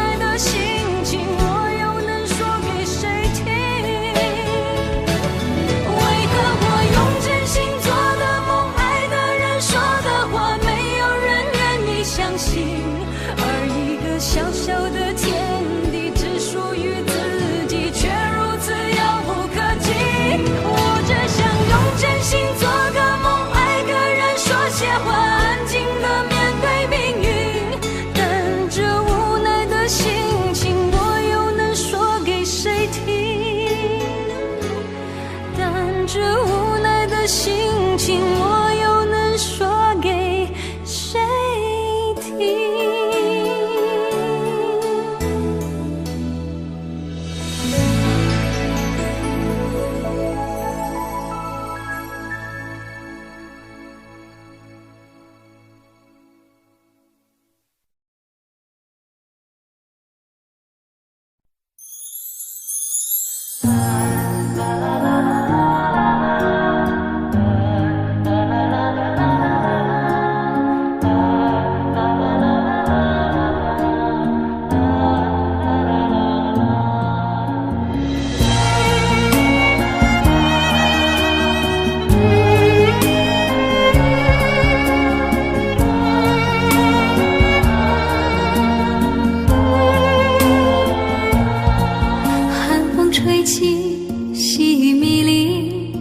吹起，细雨迷离，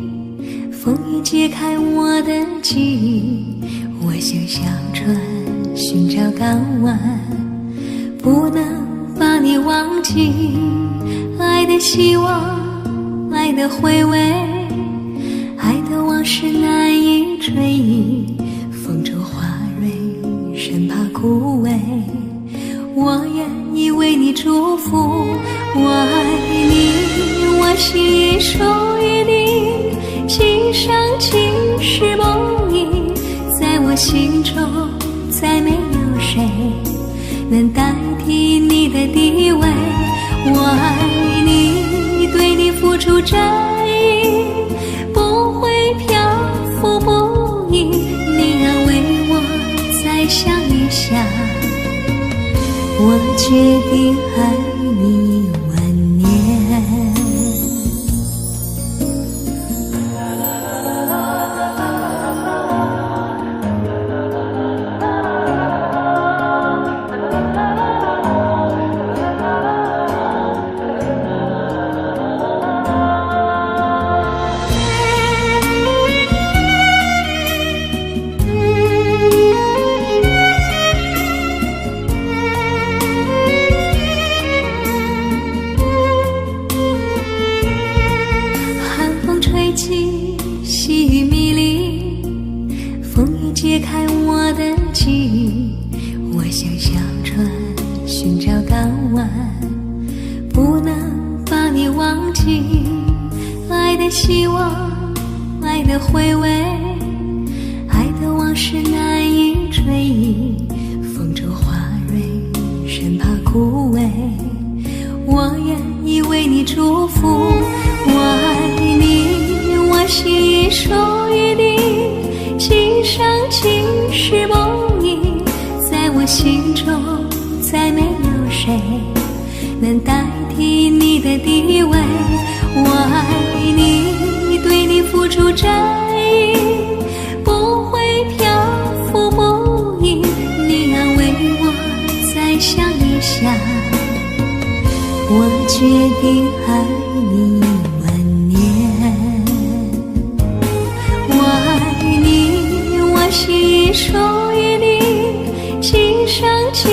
风雨揭开我的记忆。我像小船寻找港湾，不能把你忘记。爱的希望，爱的回味，爱的往事难以追忆。风中花蕊生怕枯萎，我愿意为你祝福。我爱你，我心已属于你，今生今世梦萦，在我心中再没有谁能代替你的地位。我爱你，对你付出真意，不会漂浮不已。你安慰我，再想一想，我决定爱你万年。细雨迷离，风雨揭开我的记忆。我像小船寻找港湾，不能把你忘记。爱的希望，爱的回味，爱的往事难以追忆。风中花蕊生怕枯萎，我愿意为你祝福。我爱你，我心已属于你，今生今世梦萦，在我心中再没有谁能代替你的地位。我爱你，对你付出真意，不会漂浮不已。你安慰我，再想一想，我决定爱你万年。我爱你，我心已属于你，今生今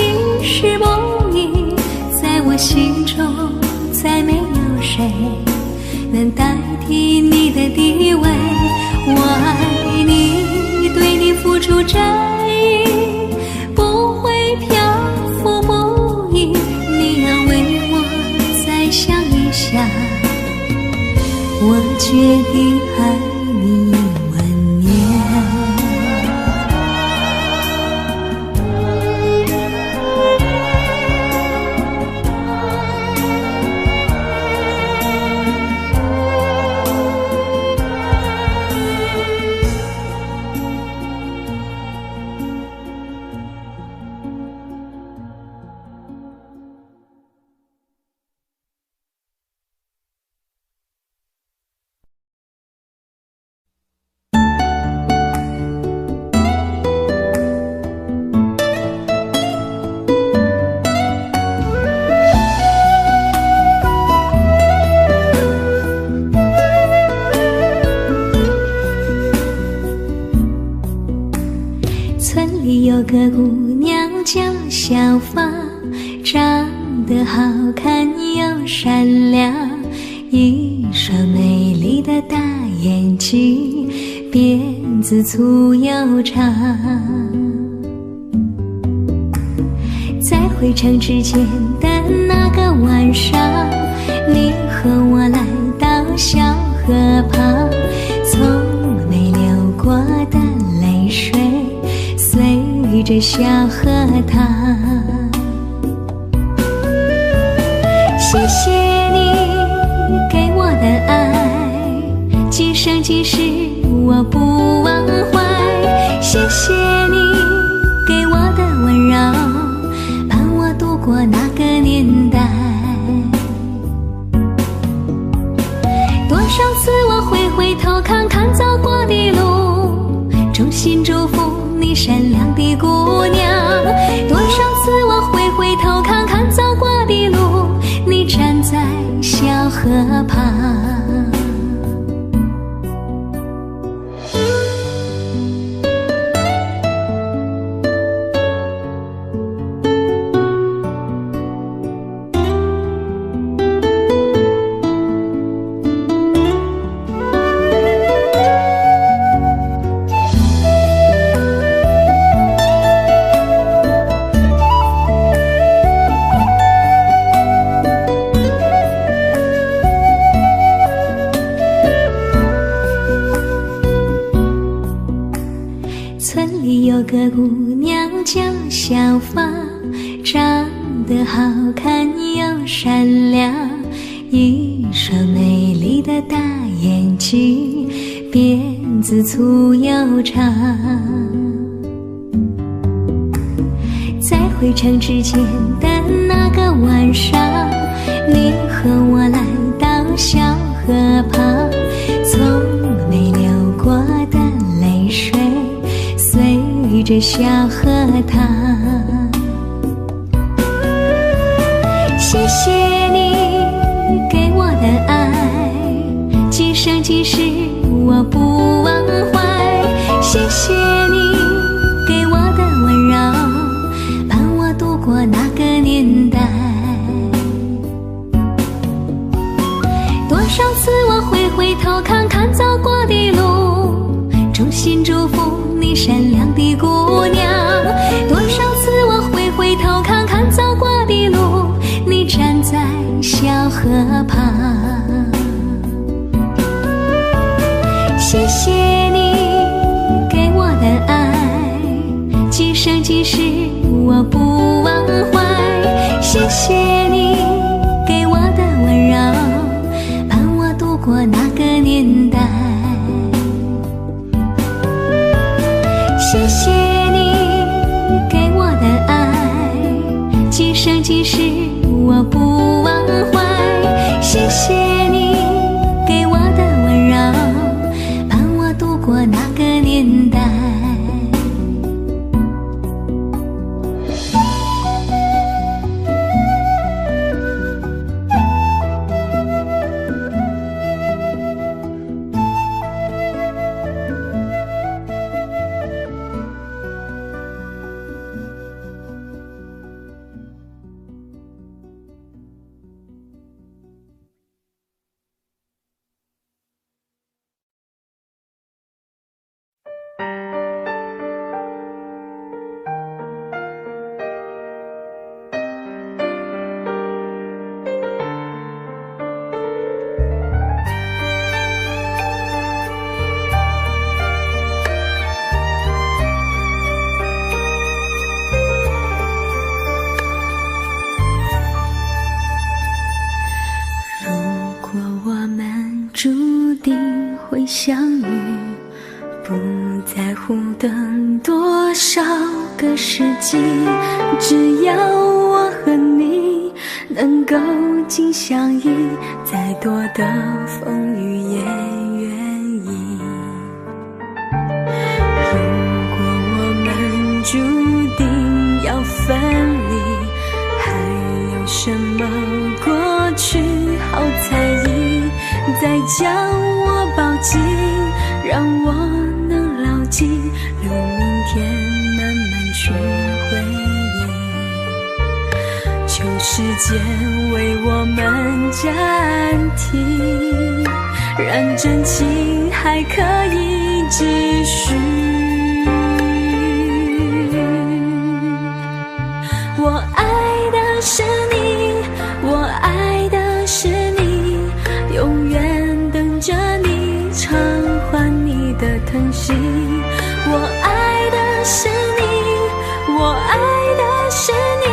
世梦萦，在我心中再没有谁能代替你的地位。我爱你，对你付出真意，不会漂浮不已。你安慰我，再想一想，我决定爱你万年。村里有个姑娘叫小芳，长得好看又善良，一双美丽的大眼睛，辫子粗又长。在回城之前的那个晚上，你和我来到小河旁，从没流过的泪水随着小河淌。谢谢你给我的爱，今生今世我不忘怀。谢谢你给我的温柔，伴我度过那个年代。多少次我会回头看看走过的路，衷心祝福你善良的姑娘。多少次我会回头看看走过的路，你站在小河角小发，长得好看又善良，一双美丽的大眼睛，辫子粗又长。在回城之前的那个晚上，你和我来到小河旁，从没流过的泪水随着小河淌。谢谢你给我的爱，今生今世我不忘怀。谢谢你给我的温柔，伴我度过那个年代。多少次我会回头看看走过的路，衷心祝福你善良的姑娘。多少次我会回头看看走过的路，你站在小河旁。谢谢你给我的爱，今生今世我不忘怀。谢谢你给我的温柔，伴我度过那个年代。谢谢你给我的爱，今生今世我不忘怀。谢谢你给我的温柔，伴我度过那个年代。相遇，不在乎等多少个世纪，只要我和你能够紧相依，再多的风雨也愿意。如果我们注定要分离，还有什么过去好在意？再将我抱紧，让我能牢记，留明天慢慢去回忆。求时间为我们暂停，让真情还可以继续。我爱的是你，我爱的是你，永远等着你偿还你的疼惜。我爱的是你，我爱的是你，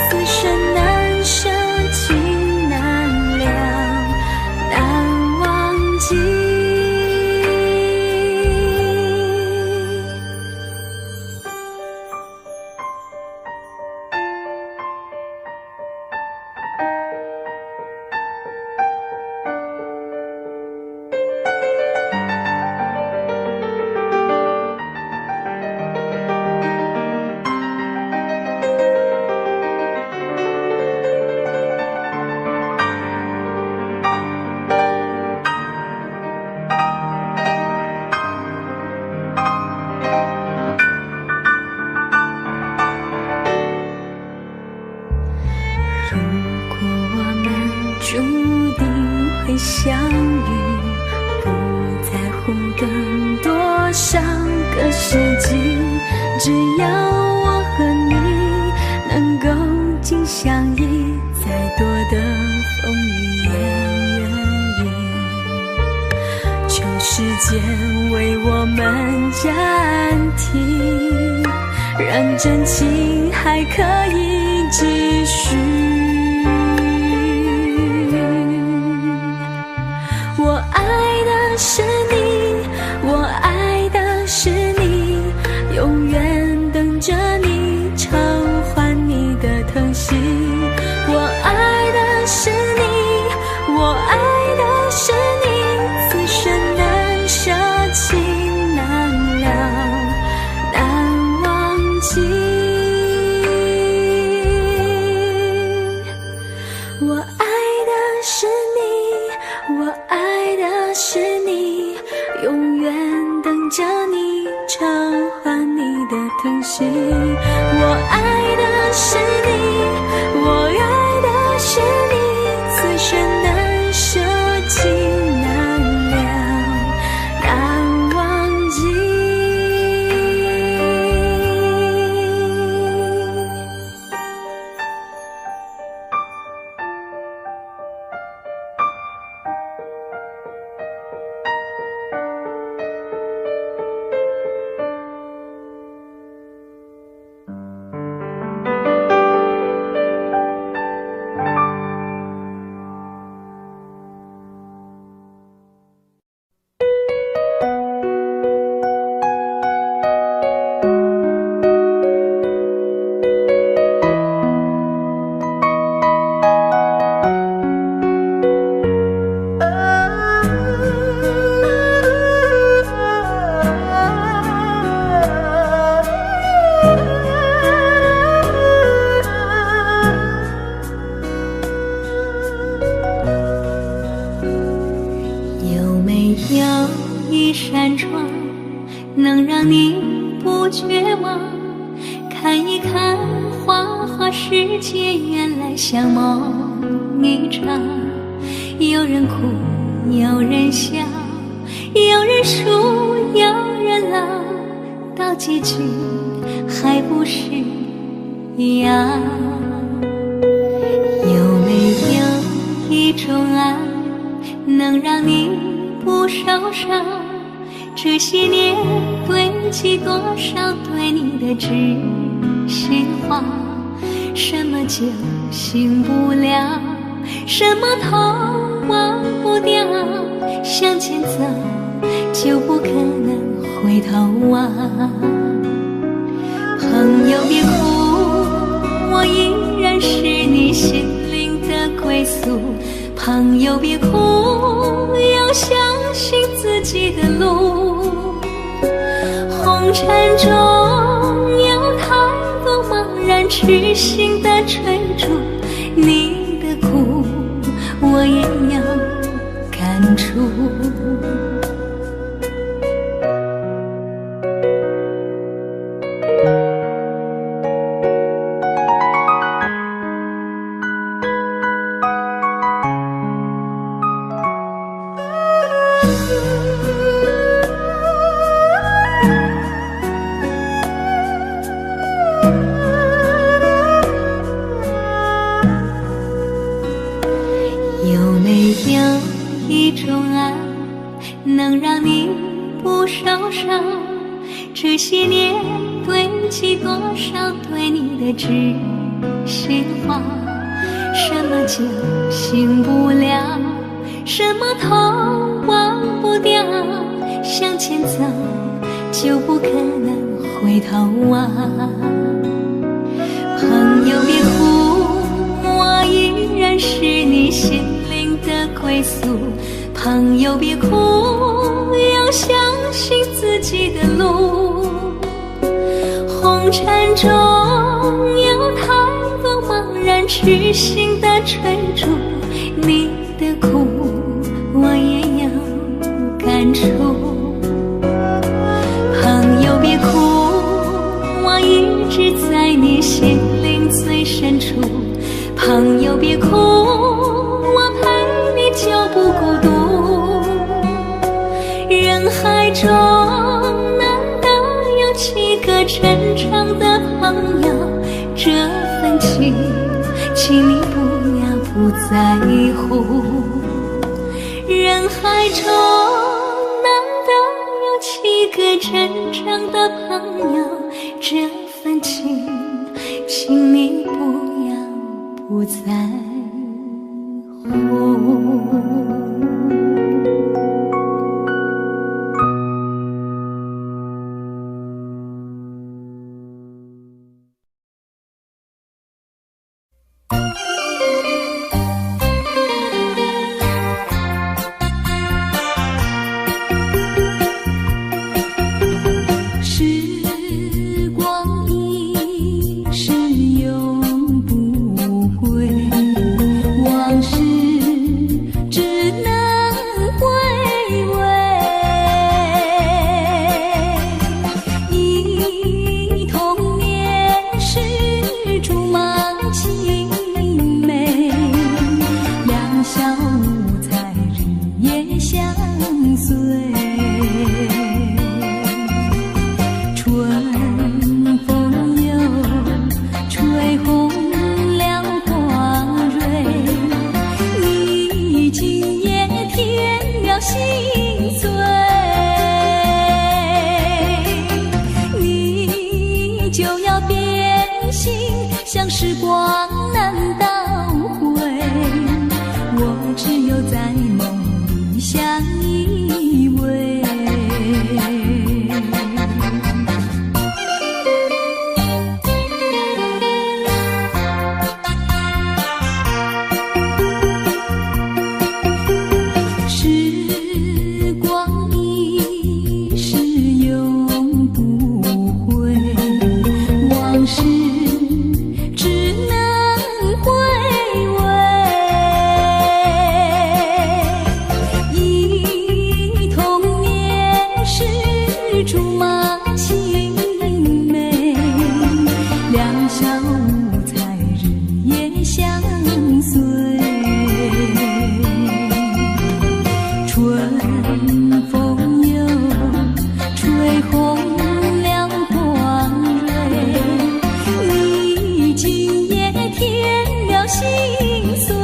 此生难舍情难了，难忘记。注定会相遇，不在乎等多少个世纪，只要我和你能够紧相依，再多的风雨也愿意。求时间为我们暂停，让真情还可以继续。我爱的是你，我爱的是你，永远等着你偿还你的疼惜。我爱的是你，我爱的是你，此生难舍弃，难了，难忘记。我爱的是你，我爱的是你，永远等着你偿还你的疼惜。我爱的是你，我爱的是你，此生难舍弃，难了，难忘记。有没有一扇窗，能让你不绝望？看一看花花世界，原来像梦一场。有人哭，有人笑，有人输，有人老，到结局还不是一样。有没有一种爱，能让你不受伤？这些年堆积多少对你的知心话？什么酒醒不了，什么痛忘不掉，向前走就不可能回头望。朋友别哭，我依然是你心灵的归宿。朋友别哭，要相信自己的路。红尘中有太多茫然痴心的追逐，你的苦我也有感触。有没有一种爱，能让你不受伤？这些年堆积多少对你的知心话？什么酒醒不了，什么痛忘不掉，向前走就不可能回头望。朋友别哭，我依然是你心灵的归宿。朋友别哭，要相信自己的路。红尘中有太多茫然痴心的追逐，你的苦我也有感触。朋友别哭，我一直在你心灵最深处。朋友别哭，我陪你就不孤独。人海中难得有几个真诚的朋友，这份情请你不要不在乎。人海中难得有几个真诚的朋友，这份感情，请你不要不在乎。像时光难倒回，我只有在梦里相依偎。时光一逝永不回，往事只能回味。忆童年时竹马青梅，两小无猜日夜相随。春风又吹红了光蕊，你今夜添了心碎，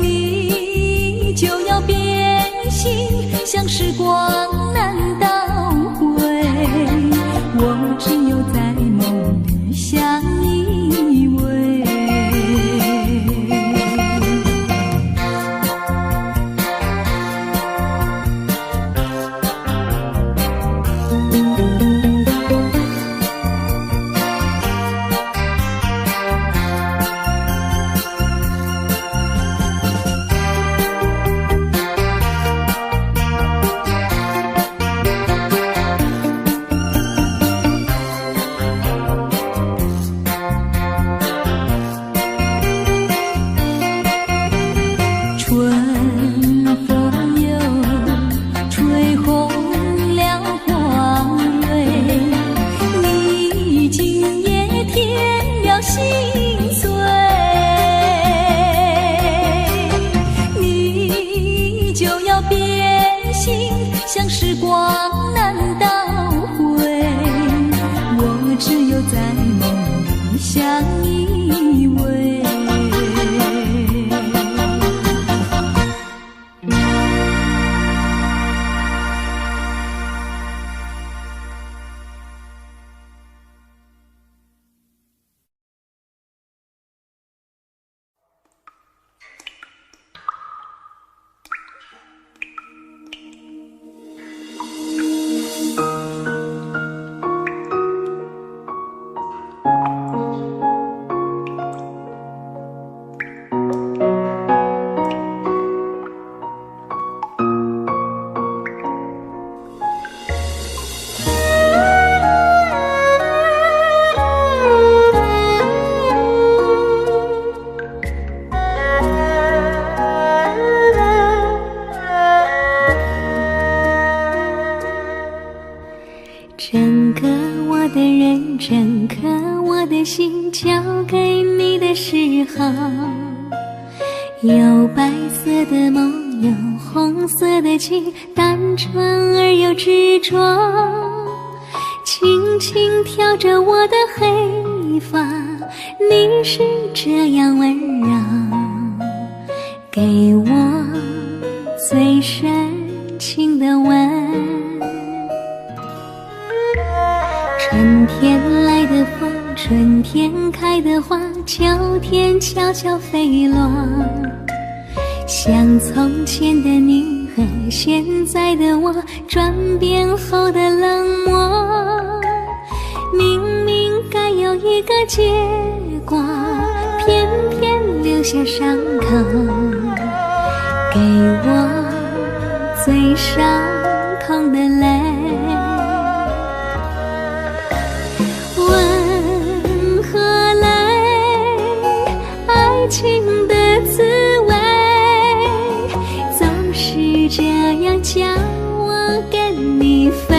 你就要变心，像时光难倒回，我只有在梦里相依偎。春风又吹红了光蕊，你今夜添了心碎，你就要变心，像时光难倒回，我只有在梦里相依偎。整个我的人，整个我的心，交给你的时候，有白色的梦，有红色的情，单纯而又执着，轻轻挑着我的黑发，你是这样温柔，给我最深情的吻。天悄悄飞落，像从前的你和现在的我，转变后的冷漠。明明该有一个结果，偏偏留下伤口，给我最伤痛的泪。问何来爱情的滋味，总是这样叫我跟你飞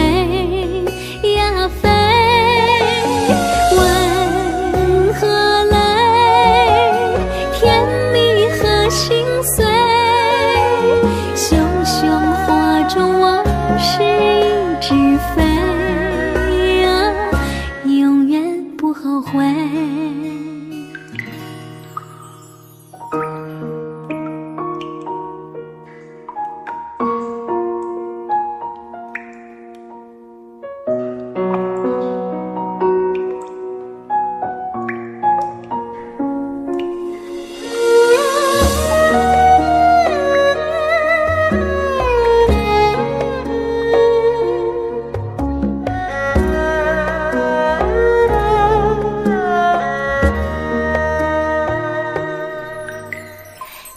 呀飞。问何来甜蜜和心碎，熊熊火中我是一只飞啊，永远不后悔。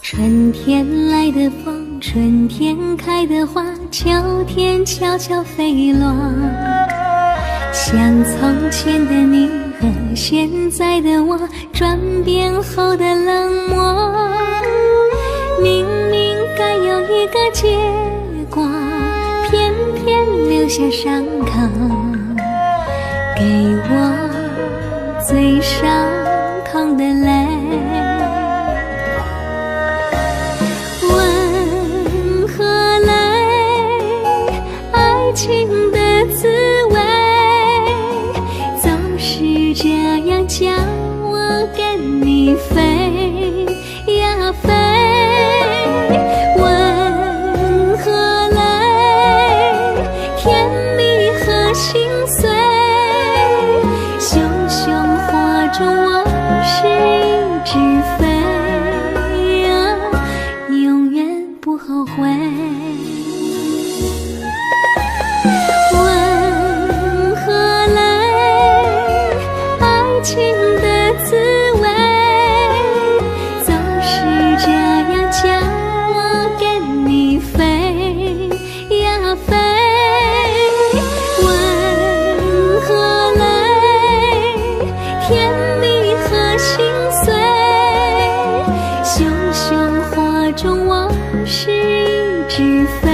春天来的风，春天开的花，秋天悄悄飞落，像从前的你和现在的我，转变后的冷漠。明明该有一个结果，偏偏留下伤口，给我最伤痛的泪。问何来爱情的滋味，总是这样叫我跟你飞呀飞。问何来甜蜜和心碎，熊熊火中我是一只飞啊，永远不后悔。问何来爱情的滋味，总是这样叫我跟你飞呀飞。问何来甜蜜和心碎，熊熊火中我是一只飞